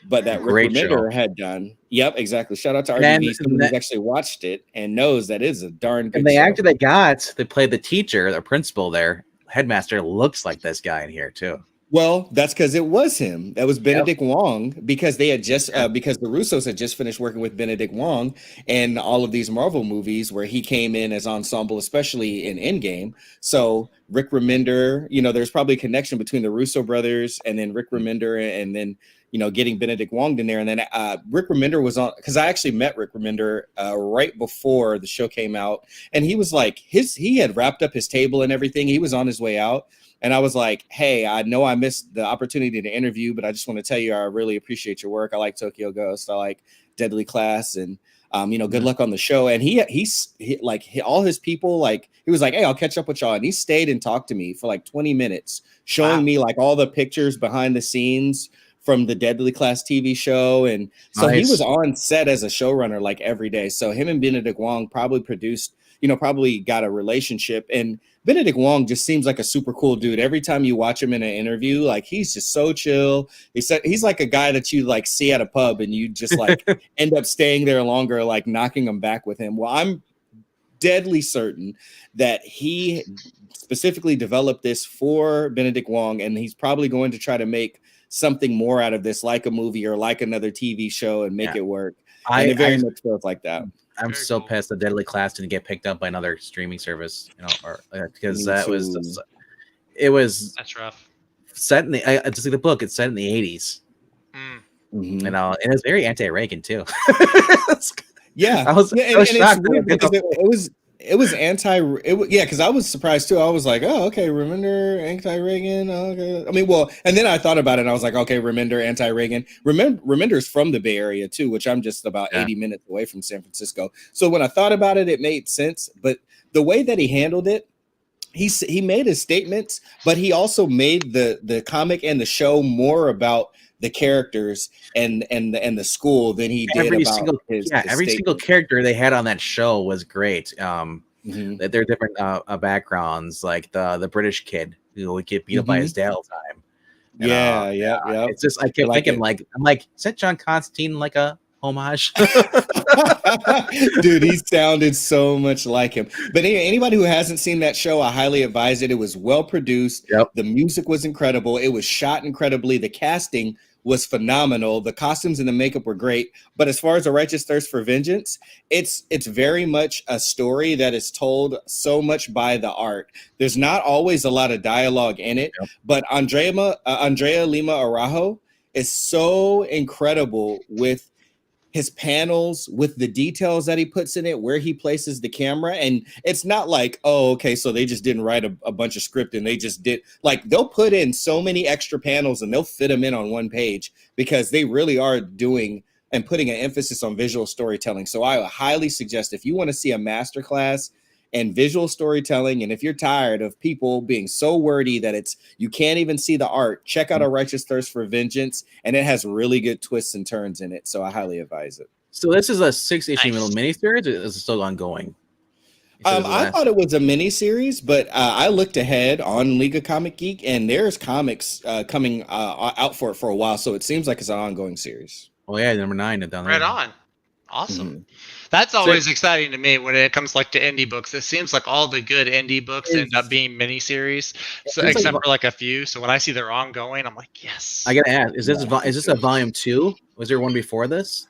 but that Rick Remender had done. Yep, exactly. Shout out to R.D.V. Someone who's actually watched it and knows that is a darn good show. And the actor they played the teacher, the principal there, headmaster, looks like this guy in here too. Well, that's because it was him. That was Benedict Wong, because they had just because the Russos had just finished working with Benedict Wong and all of these Marvel movies where he came in as ensemble, especially in Endgame. So Rick Remender, there's probably a connection between the Russo brothers and then Rick Remender, and then getting Benedict Wong in there. And then Rick Remender was on, because I actually met Rick Remender right before the show came out, and he was like he had wrapped up his table and everything. He was on his way out. And I was like, hey, I know I missed the opportunity to interview, but I just want to tell you, I really appreciate your work. I like Tokyo Ghost. I like Deadly Class, and, good luck on the show. And he's all his people, like, he was like, hey, I'll catch up with y'all. And he stayed and talked to me for like 20 minutes, showing me like all the pictures behind the scenes from the Deadly Class TV show. And so he was on set as a showrunner like every day. So him and Benedict Wong probably probably got a relationship. And Benedict Wong just seems like a super cool dude. Every time you watch him in an interview, like, he's just so chill. He's like a guy that you like see at a pub and you just like end up staying there longer, like knocking him back with him. Well, I'm deadly certain that he specifically developed this for Benedict Wong, and he's probably going to try to make something more out of this, like a movie or like another TV show, and make it work. And it very much feels like that. I'm so pissed the Deadly Class didn't get picked up by another streaming service, or because that was that's rough. set in the just like the book. It's set in the 80s. Mm-hmm. You know, and it's very anti-Reagan too. Yeah, I was and shocked. it's weird because it was because I was surprised too. I was like, oh, okay, Remender, anti-Reagan. Okay. I mean, well, and then I thought about it and I was like, okay, Remender, anti-Reagan. Remender's from the Bay Area too, which I'm just about 80 minutes away from San Francisco. So when I thought about it, it made sense. But the way that he handled it, he made his statements, but he also made the comic and the show more about the characters and the school than he did about his every single character they had on that show was great. That they're different backgrounds, like the British kid who would get beat up by his dad all the time. Yeah. It's just I kept thinking I'm like, is that John Constantine like a homage? Dude, he sounded so much like him. But anybody who hasn't seen that show, I highly advise it. It was well produced. Yep. The music was incredible. It was shot incredibly. The casting was phenomenal. The costumes and the makeup were great. But as far as A Righteous Thirst for Vengeance, it's very much a story that is told so much by the art. There's not always a lot of dialogue in it, but Andrea Lima Araujo is so incredible with his panels, with the details that he puts in it, where he places the camera. And it's not like, oh, okay, so they just didn't write a bunch of script and they just did, like, they'll put in so many extra panels and they'll fit them in on one page because they really are doing and putting an emphasis on visual storytelling. So I highly suggest, if you want to see a masterclass and visual storytelling, and if you're tired of people being so wordy that you can't even see the art, check out A Righteous Thirst for Vengeance, and it has really good twists and turns in it. So I highly advise it. So this is a 6-issue little miniseries, or is it still ongoing? I thought it was a miniseries, but I looked ahead on League of Comic Geek, and there's comics coming out for it for a while. So it seems like it's an ongoing series. Oh yeah, number 9 down there. Right on. Awesome. That's always exciting to me when it comes like to indie books. It seems like all the good indie books end up being miniseries, so except for like a few. So when I see they're ongoing, I'm like, yes. I gotta ask: is this a volume 2? Was there one before this?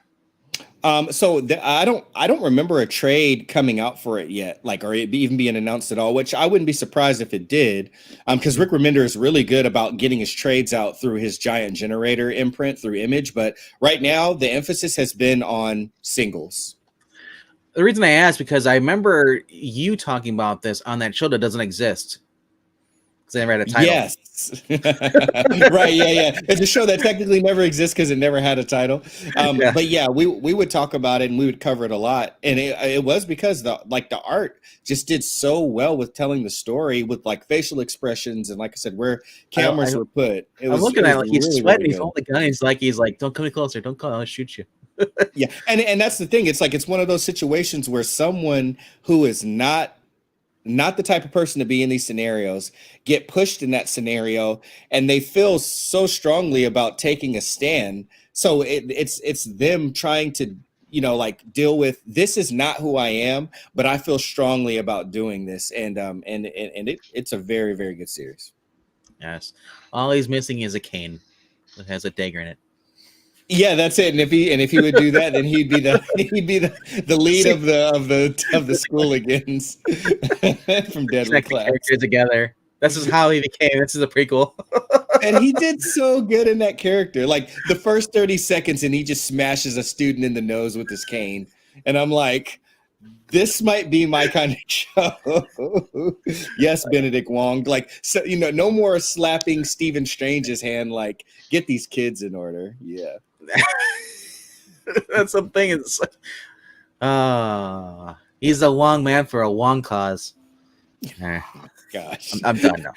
I don't remember a trade coming out for it yet, like, or it even being announced at all, which I wouldn't be surprised if it did. Because Rick Remender is really good about getting his trades out through his Giant Generator imprint through Image. But right now the emphasis has been on singles. The reason I asked, because I remember you talking about this on that show that doesn't exist. Because they never had a title. Yes. Right. Yeah. It's a show that technically never exists because it never had a title. But yeah, we would talk about it and we would cover it a lot. And it was because the art just did so well with telling the story with like facial expressions and, like I said, where cameras were put. I'm looking at it like he's sweating. He's holding the gun. He's like, don't come any closer. Don't come. I'll shoot you. Yeah. And that's the thing. It's like, it's one of those situations where someone who is not the type of person to be in these scenarios get pushed in that scenario, and they feel so strongly about taking a stand. So it's them trying to, like, deal with, this is not who I am, but I feel strongly about doing this. And it's a very, very good series. Yes. All he's missing is a cane that has a dagger in it. Yeah, that's it. And if he would do that, then he'd be the lead of the Schooligans from Deadly Class. Characters together. This is how he became. This is a prequel. And he did so good in that character. Like the first 30 seconds, and he just smashes a student in the nose with his cane. And I'm like, this might be my kind of show. Yes, Benedict Wong. Like, so, no more slapping Stephen Strange's hand. Like, get these kids in order. Yeah. That's something. It's he's a Wong man for a Wong cause. Gosh, I'm done now.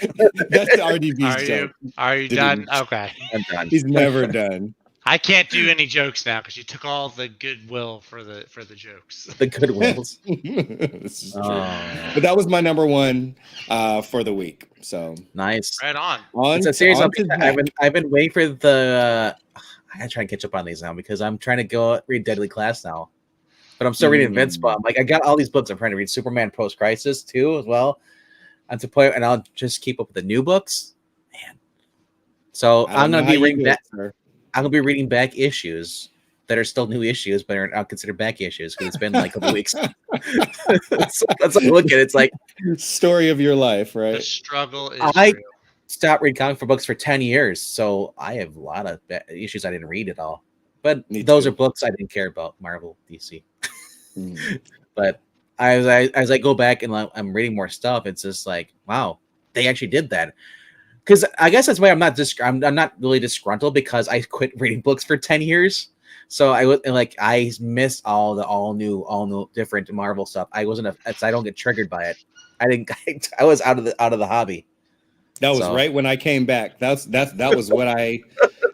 That's the R.D.V's joke. Are you done? Okay, I'm done. He's never done. I can't do any jokes now because you took all the goodwill for the jokes. The goodwills. This is true. But that was my number one for the week. So nice. Right on. It's a series I've been waiting for the. I gotta try and catch up on these now because I'm trying to go read Deadly Class now, but I'm still reading Invincible. I'm like, I got all these books. I'm trying to read Superman Post Crisis too as well. And to play, and I'll just keep up with the new books, man. So I'm gonna be reading back. I'm gonna be reading back issues that are still new issues, but are not considered back issues because it's been like a couple weeks. That's what I look at. It's like story of your life, right? The struggle is real. stopped reading comic books for 10 years, so I have a lot of issues I didn't read at all. But Me those too. are books I didn't care about, Marvel, DC. Mm. But as I go back and I'm reading more stuff, it's just like, wow, they actually did that. Because I guess that's why I'm not really disgruntled, because I quit reading books for 10 years. So I missed all new different Marvel stuff. I wasn't so I don't get triggered by it. I didn't I was out of the hobby. That was So right when I came back. That was what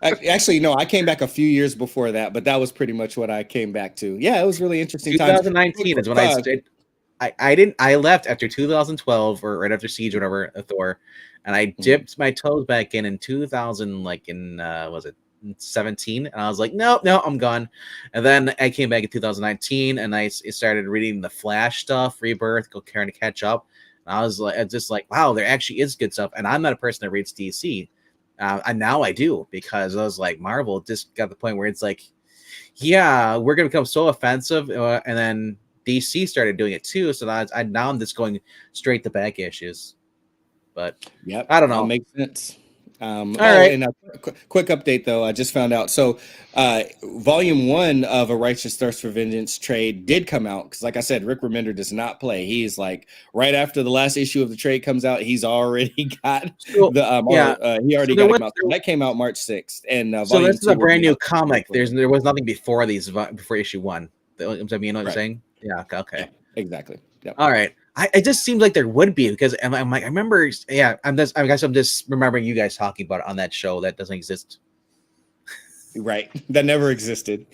actually no, I came back a few years before that, but that was pretty much what I came back to. Yeah, it was really interesting times. 2019 is when I started. I left after 2012 or right after Siege or whatever, Thor, and I dipped my toes back in 2000, like in was it 17, and I was like, no, I'm gone. And then I came back in 2019, and I started reading the Flash stuff, Rebirth, trying to catch up. And I was just like, wow, there actually is good stuff. And I'm not a person that reads DC, and now I do, because I was like, Marvel just got the point where it's like, yeah, we're gonna become so offensive, and then DC started doing it too. So now I'm just going straight to back issues. But yep, I don't know. that makes sense. All right. And a quick update though, I just found out. So, volume 1 of A Righteous Thirst for Vengeance trade did come out, because, like I said, Rick Remender does not play. He's like right after the last issue of the trade comes out, he's already got he already got it out. That came out March 6th, and so volume this is a 2 brand new comic. There was nothing before issue 1. You know what I'm saying? Yeah. Okay. Yeah, exactly. Yep. All right. It just seems like there would be, because I'm like, I remember. Yeah. I guess I'm just remembering you guys talking about it on that show that doesn't exist. Right. That never existed.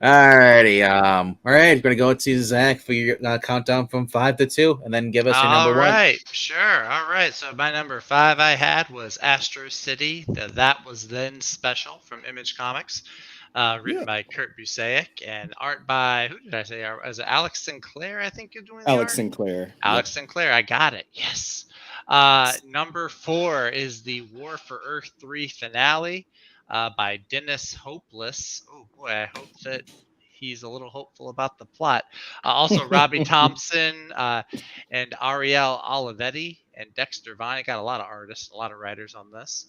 Alrighty. All right. We're gonna go to Zach for your countdown from 5 to 2, and then give us your number 1. All right, sure. All right. So my number 5 I had was Astro City. That was then special from Image Comics, written by Kurt Busiek and art by, who did I say? Was it Alex Sinclair? I think you're doing the Alex art? Sinclair. Alex Sinclair. I got it. Yes. Number 4 is the War for Earth 3 finale by Dennis Hopeless. Oh boy, I hope that he's a little hopeful about the plot. Also, Robbie Thompson and Ariel Olivetti and Dexter Vine. I got a lot of artists, a lot of writers on this.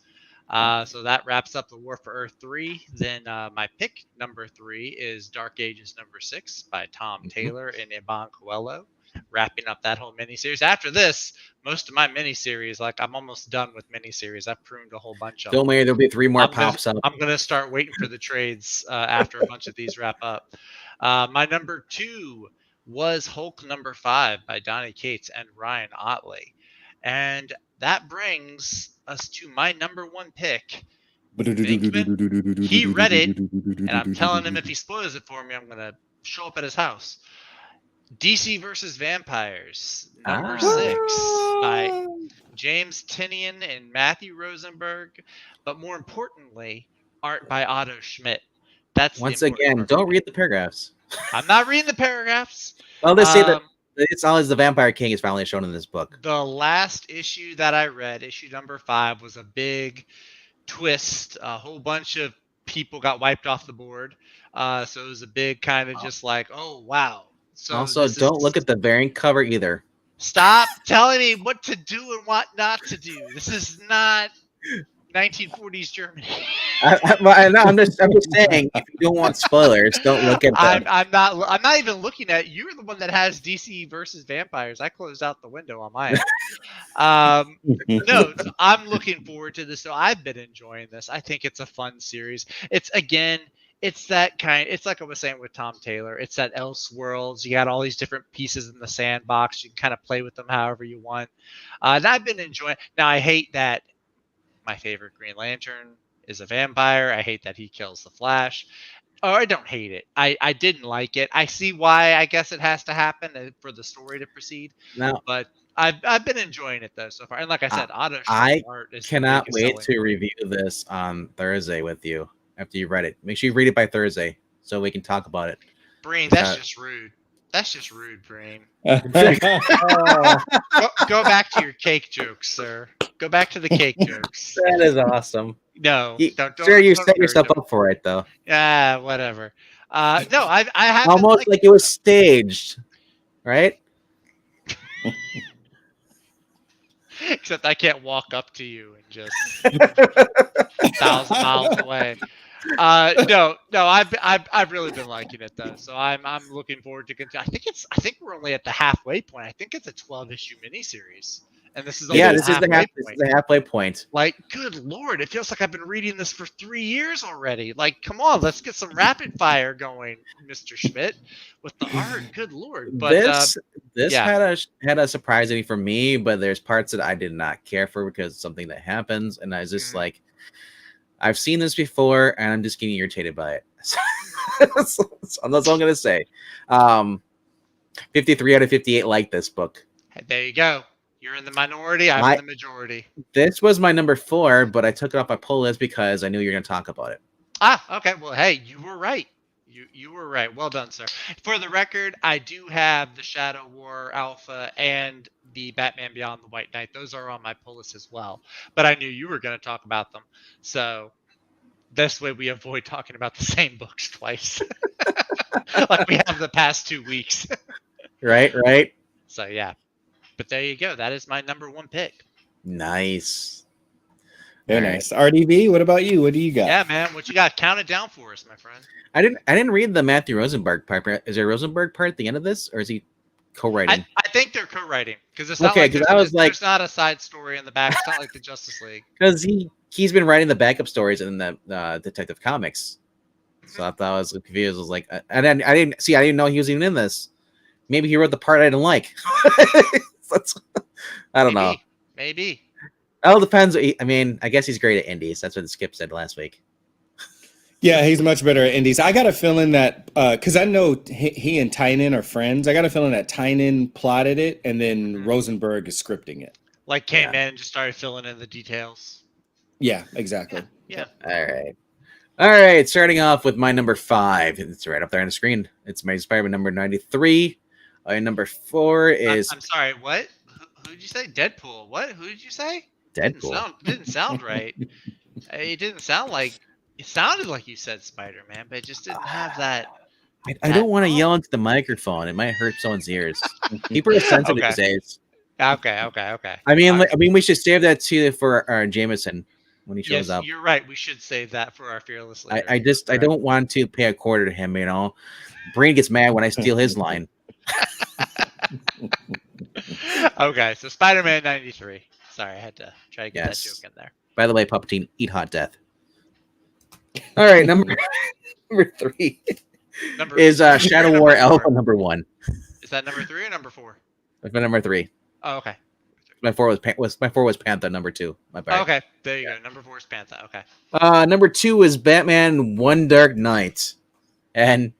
So that wraps up the War for Earth 3. Then my pick, number 3, is Dark Ages number 6 by Tom Taylor and Iban Coelho, wrapping up that whole miniseries. After this, most of my miniseries, like I'm almost done with miniseries. I've pruned a whole bunch of them. Don't worry, there'll be 3 more pops up. I'm going to start waiting for the trades after a bunch of these wrap up. My number 2 was Hulk number 5 by Donny Cates and Ryan Otley. And that brings us to my number 1 pick. Venkman, he read it, and I'm telling him if he spoils it for me, I'm going to show up at his house. DC versus Vampires, number 6 by James Tynion and Matthew Rosenberg, but more importantly, art by Otto Schmidt. That's once again, don't read the paragraphs. I'm not reading the paragraphs. Well, they say that it's always the Vampire King is finally shown in this book. The last issue that I read, issue number 5, was a big twist. A whole bunch of people got wiped off the board. So it was a big kind of just like, oh, wow. So also, don't look at the variant cover either. Stop telling me what to do and what not to do. This is not 1940s Germany. I'm just saying, if you don't want spoilers, don't look at them. I'm not even looking at. You're the one that has DC versus Vampires. I closed out the window on my end. No, I'm looking forward to this. So I've been enjoying this. I think it's a fun series. It's that kind. It's like I was saying with Tom Taylor. It's that Elseworlds. You got all these different pieces in the sandbox. You can kind of play with them however you want. And I've been enjoying. Now I hate that my favorite Green Lantern is a vampire. I hate that he kills the Flash. Or I don't hate it. I didn't like it. I see why. I guess it has to happen for the story to proceed. Now, but I've been enjoying it though so far. And like I said, I cannot wait to review this on Thursday with you. After you read it, make sure you read it by Thursday so we can talk about it. Breen, that's just rude. That's just rude, Breen. Go back to your cake jokes, sir. Go back to the cake jokes. That is awesome. No, don't sure you set yourself up for it though. Yeah, whatever. No, I have almost like it was staged, right? Except I can't walk up to you and just 1,000 miles away. No, I've really been liking it though. So I'm looking forward to continue. I think we're only at the halfway point. I think it's a 12-issue miniseries, and this is only Yeah, the this is halfway this is point. the halfway point. Like, good lord, it feels like I've been reading this for 3 years already. Like, come on, let's get some rapid fire going, Mr. Schmidt, with the art. Good lord. But This yeah. had a surprising for me, but there's parts that I did not care for because it's something that happens, and I was just like, I've seen this before, and I'm just getting irritated by it. That's all I'm gonna say. 53 out of 58 like this book. There you go. You're in the minority. I'm in the majority. This was my number 4, but I took it off my pull list because I knew you were going to talk about it. Okay. Well, hey, you were right. You were right. Well done, sir. For the record, I do have the Shadow War Alpha and the Batman Beyond the White Knight. Those are on my pull list as well. But I knew you were going to talk about them. So this way we avoid talking about the same books twice. Like we have the past 2 weeks. Right. So, yeah. But there you go. That is my number 1 pick. Nice. Very nice. R.D.V, what about you? What do you got? Yeah, man. What you got? Count it down for us, my friend. I didn't read the Matthew Rosenberg part. Is there a Rosenberg part at the end of this, or is he co-writing? I think they're co-writing because it's not like there's not a side story in the back. It's not like the Justice League. Because he's been writing the backup stories in the Detective Comics. So I thought I was confused. I was like, I didn't know he was even in this. Maybe he wrote the part I didn't like. I don't know. Maybe. It all depends. I mean, I guess he's great at indies. That's what Skip said last week. Yeah, he's much better at indies. I got a feeling that because I know he and Tynan are friends. I got a feeling that Tynan plotted it and then Rosenberg is scripting it. Like came in and just started filling in the details. Yeah, exactly. Yeah. All right. Starting off with my number 5. It's right up there on the screen. It's my Spider-Man number 93. Number 4 is. I'm sorry. What? Who did you say? Deadpool. What? Who did you say? Deadpool. Didn't sound right. It didn't sound like. It sounded like you said Spider-Man, but it just didn't have that. I don't want to yell into the microphone. It might hurt someone's ears. People are sensitive these days. Okay. I mean, we should save that too for our Jameson when he shows up. You're right. We should save that for our fearless leader. I don't want to pay a quarter to him. You know, Brain gets mad when I steal his line. Okay, so Spider-Man 93. Sorry, I had to try to get that joke in there. By the way, Palpatine, eat hot death. All right, number 3 is Shadow War Alpha number 1. Is that number 3 or number 4? That's my number 3. Oh, okay. My 4 was Panther number 2. My bad. Okay, there you go. Number 4 is Panther. Okay. Number 2 is Batman One Dark Knight, and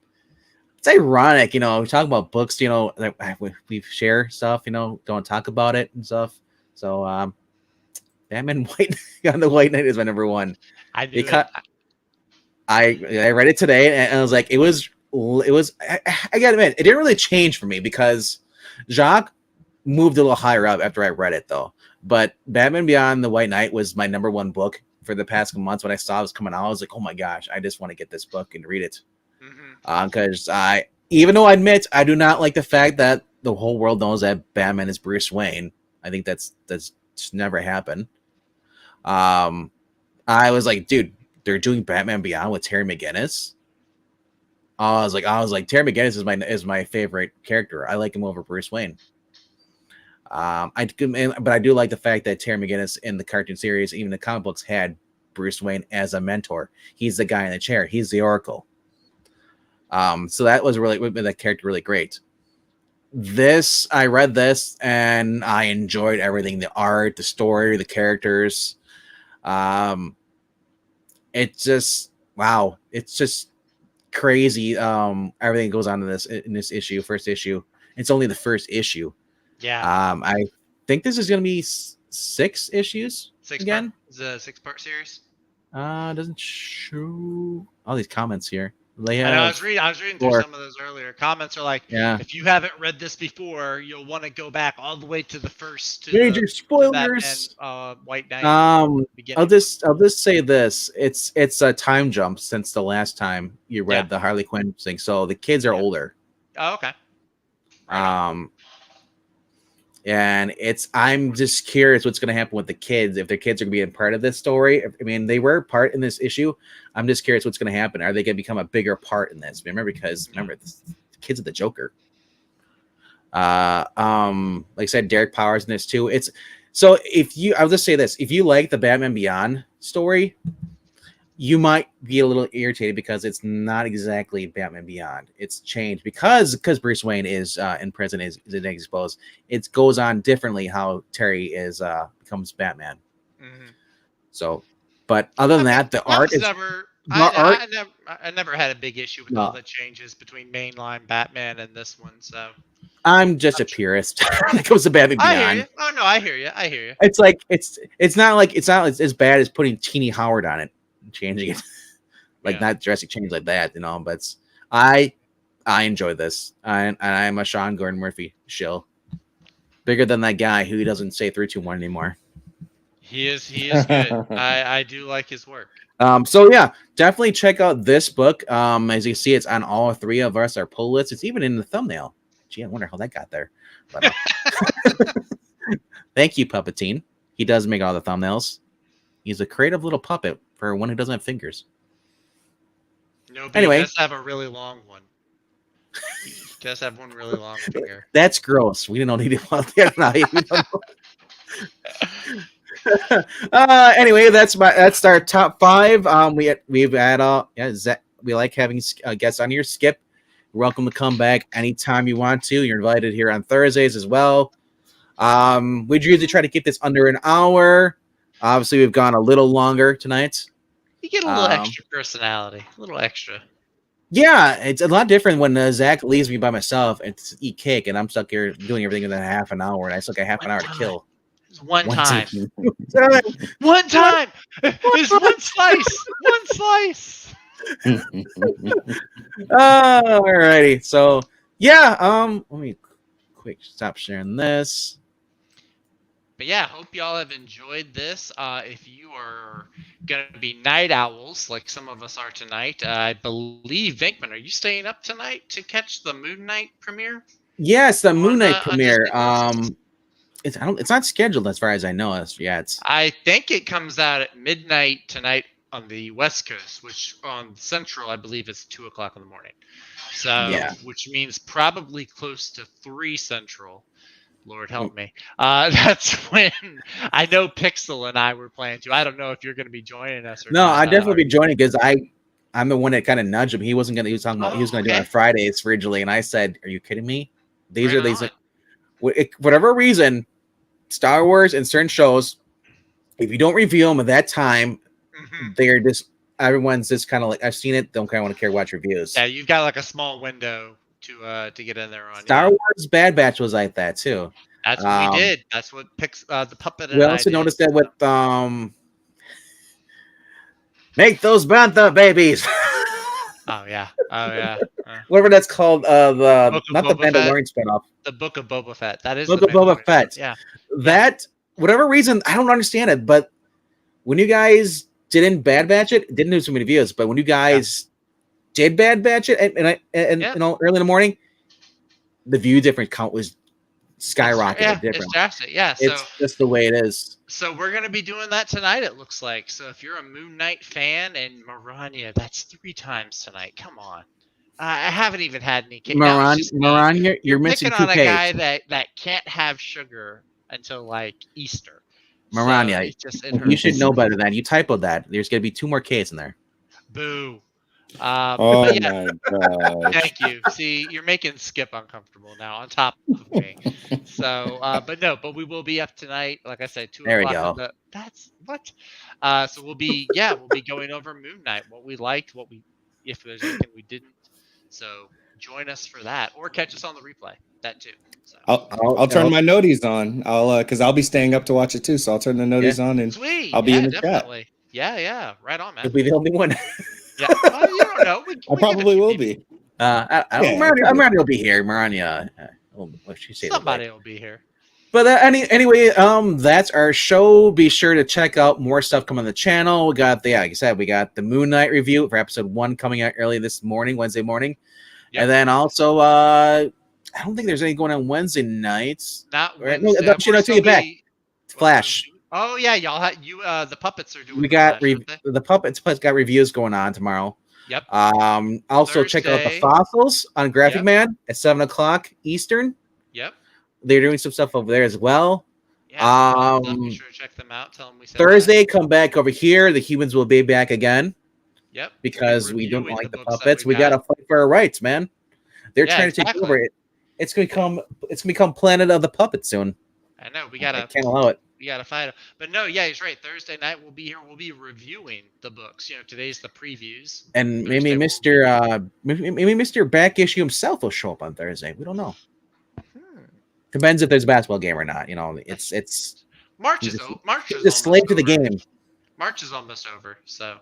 it's ironic, you know, we talk about books, you know, we share stuff, you know, don't talk about it and stuff. So, Batman on the White Knight is my number 1. I read it today and I was like, it was. I gotta admit, it didn't really change for me because Jacques moved a little higher up after I read it though. But Batman Beyond the White Knight was my number 1 book for the past months. When I saw it was coming out, I was like, oh my gosh, I just want to get this book and read it. Because even though I admit I do not like the fact that the whole world knows that Batman is Bruce Wayne. I think that's never happened. I was like, dude, they're doing Batman Beyond with Terry McGinnis. I was like, Terry McGinnis is my favorite character. I like him over Bruce Wayne. But I do like the fact that Terry McGinnis in the cartoon series, even the comic books, had Bruce Wayne as a mentor. He's the guy in the chair. He's the Oracle. So that was that character really great. I read this and I enjoyed everything: the art, the story, the characters. It's just wow! It's just crazy. Everything goes on in this issue, first issue. It's only the first issue. Yeah. I think this is going to be 6 issues. 6 again. It's a 6-part series. Doesn't show all these comments here. I know, I was reading through some of those earlier. Comments are like, if you haven't read this before, you'll want to go back all the way to the first. Major spoilers. Batman, White Knight. I'll just say this: it's a time jump since the last time you read the Harley Quinn thing. So the kids are older. Oh, okay. And I'm just curious what's going to happen with the kids, if their kids are going to be a part of this story. I mean, they were a part in this issue. I'm just curious what's going to happen. Are they going to become a bigger part in this? Remember, the kids of the Joker. Like I said, Derek Powers in this too. I'll just say this: if you like the Batman Beyond story, you might be a little irritated because it's not exactly Batman Beyond. It's changed because Bruce Wayne is in prison, is exposed. It goes on differently how Terry becomes Batman. Mm-hmm. So, but other than that, the art is I never had a big issue with all the changes between mainline Batman and this one. So I'm just a purist when it comes to Batman Beyond. I hear you. Oh no, I hear you. It's like it's not as bad as putting Teeny Howard on it. Changing it not drastic change like that, but I enjoy this. I'm a Sean Gordon Murphy shill, bigger than that guy who doesn't say 3-2-1 anymore. He is good. I do like his work. So yeah, definitely check out this book. As you see, it's on all three of our pull lists. It's even in the thumbnail. Gee, I wonder how that got there. But, thank you, Puppetine. He does make all the thumbnails. He's a creative little puppet for one who doesn't have fingers. No, but anyway, he does have a really long one. He does have one really long finger. That's gross. We don't need to. Anyway, that's our top 5. We've had we like having guests on here. Skip, you're welcome to come back anytime you want to. You're invited here on Thursdays as well. We'd usually try to keep this under an hour. Obviously, we've gone a little longer tonight. You get a little extra personality, a little extra. Yeah, it's a lot different when Zach leaves me by myself and to eat cake, and I'm stuck here doing everything in half an hour, and I still got half an hour to kill. It's one time. One time. It's one slice. One slice. Alrighty. So yeah, let me quick stop sharing this. But yeah, hope y'all have enjoyed this. If you are going to be night owls like some of us are tonight, I believe, Venkman, are you staying up tonight to catch the Moon Knight premiere? Yes, the Moon Knight premiere. It's not scheduled as far as I know. I think it comes out at midnight tonight on the West Coast, which on Central, I believe, is 2:00 in the morning. So, yeah. Which means probably close to 3 Central. Lord help me. That's when I know Pixel and I were planning to. I don't know if you're going to be joining us or no, not. I'd definitely be joining because I'm the one that kind of nudged him. He wasn't going to. He was talking about he was going to do it on Fridays originally, and I said, "Are you kidding me? These are these. Whatever reason, Star Wars and certain shows, if you don't review them at that time, they're just everyone's just kind of like I've seen it. Don't kind of want to care watch reviews. Yeah, you've got like a small window to get in there on. Star Wars Bad Batch was like that too. That's what we did. That's what the puppet. We also noticed that with make those Panther babies. Oh yeah. Whatever that's called. Not the Mandalorian spinoff. The Book of Boba Fett. That is Book of Boba Fett. Yeah. That whatever reason I don't understand it, but when you guys didn't Bad Batch it didn't do so many views, but when you guys did Bad Batch it and early in the morning, the view difference count was skyrocketed different. It's drastic. Yeah, it's just the way it is. So we're gonna be doing that tonight. It looks like. So if you're a Moon Knight fan and Maranya, that's 3 times tonight. Come on. I haven't even had any cake. Maranya, you're missing 2 on a cakes. guy that can't have sugar until like Easter. Maranya, you should know better than that. You typoed that. There's gonna be 2 more K's in there. Boo. My God. Thank you. See, you're making Skip uncomfortable now on top of me. So, but we will be up tonight. Like I said, 2 there o'clock. We go. That's what. So we'll be going over Moon Knight, what we liked, if there's anything we didn't. So join us for that, or catch us on the replay. That too. So. I'll turn my noties on. Because I'll be staying up to watch it too. So I'll turn the noties on and Sweet. I'll be in the definitely. chat. Yeah, right on, man. You'll be the only one. Yeah, well, you don't know. I probably will be. Maranya will be here. Maranya, somebody will be here. But anyway, that's our show. Be sure to check out more stuff coming on the channel. We got like I said, we got the Moon Knight review for episode 1 coming out early this morning, Wednesday morning, and then also I don't think there's any going on Wednesday nights. Not Right? Wednesday. No, Of course, take it back. Flash. Oh yeah, y'all had the puppets are doing. We got Flash, aren't they? the Puppets got reviews going on tomorrow. Yep. Also check out the Thursday. Fossils on Graphic Yep. Man at 7:00 Eastern. Yep. They're doing some stuff over there as well. Yeah. Be sure to check them out. Tell them we said Thursday, come back over here. The Humans will be back again. Yep. Because we don't like the puppets. We gotta fight for our rights, man. They're trying to take over it. It's gonna become Planet of the Puppets soon. I know. I can't allow it. We gotta fight it. But no, yeah, he's right. Thursday night we'll be here. We'll be reviewing the books. Today's the previews. And maybe Mr. Back Issue himself will show up on Thursday. We don't know. Depends if there's a basketball game or not. It's March is over. March is the slave to the game. March is almost over, so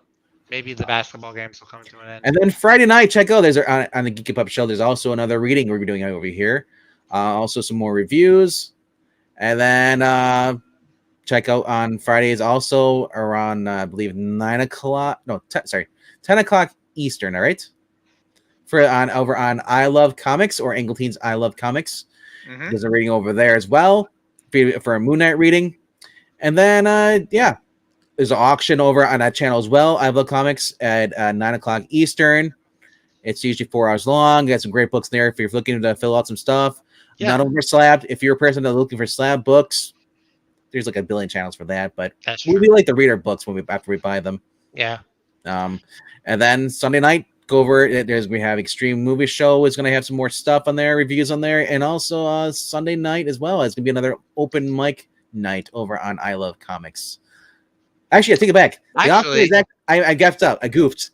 maybe the basketball games will come to an end. And then Friday night, check out on the Geeky Puppet Show. There's also another reading we're doing over here. Also some more reviews, and then check out on Fridays also around I believe 9 o'clock. No, 10 o'clock Eastern. All right, over on I Love Comics or Angleteen's I Love Comics. Mm-hmm. There's a reading over there as well for a Moon Knight reading, and then there's an auction over on that channel as well. I Love Comics at 9 o'clock Eastern. It's usually 4 hours long. Got some great books there if you're looking to fill out some stuff. Yeah. Not over slabbed. If you're a person that's looking for slab books, there's like a billion channels for that. But we like to read our books after we buy them. Yeah. And then Sunday night, go over it. We have Extreme Movie Show is going to have some more stuff on there, reviews on there, and also Sunday night as well. It's going to be another open mic night over on I Love Comics. Actually, I take it back. I gaffed up. I goofed.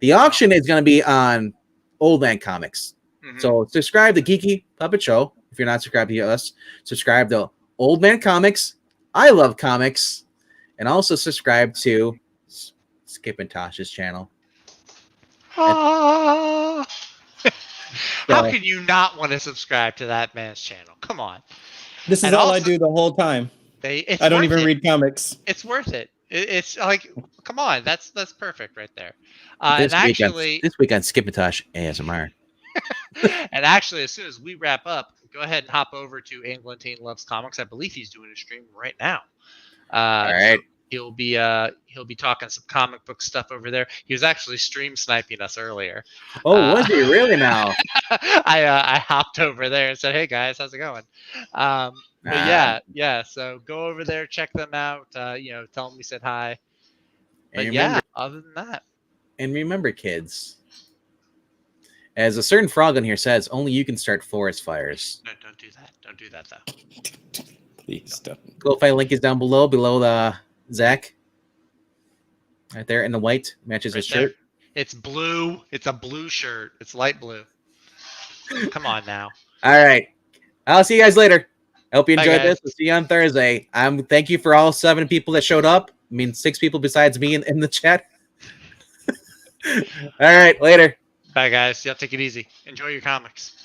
The auction is going to be on Old Man Comics. Mm-hmm. So subscribe to Geeky Puppet Show. If you're not subscribed to us, subscribe to Old Man Comics, I Love Comics, and also subscribe to Skip and Tosh's channel. How can you not want to subscribe to that man's channel? Come on. This is all I do the whole time. I don't even read comics. It's worth it. It's like, come on, that's perfect right there. This week on Skip and Tosh ASMR. And actually, as soon as we wrap up, go ahead and hop over to Angleteen Loves Comics. I believe he's doing a stream right now. All right. So he'll be talking some comic book stuff over there. He was actually stream sniping us earlier. Oh, was he really now? I hopped over there and said, "Hey guys, how's it going?" But yeah. So go over there, check them out. Tell them we said hi. But remember, other than that, and remember, kids, as a certain frog on here says, only you can start forest fires. No, don't do that. Don't do that though. Please don't. Go-Fi link is down below the Zach. Right there in the white matches his shirt. It's blue. It's a blue shirt. It's light blue. Come on now. All right. I'll see you guys later. I hope you enjoyed this. We'll see you on Thursday. Thank you for all 7 people that showed up. I mean, 6 people besides me in the chat. All right. Later. Bye, guys. Y'all take it easy. Enjoy your comics.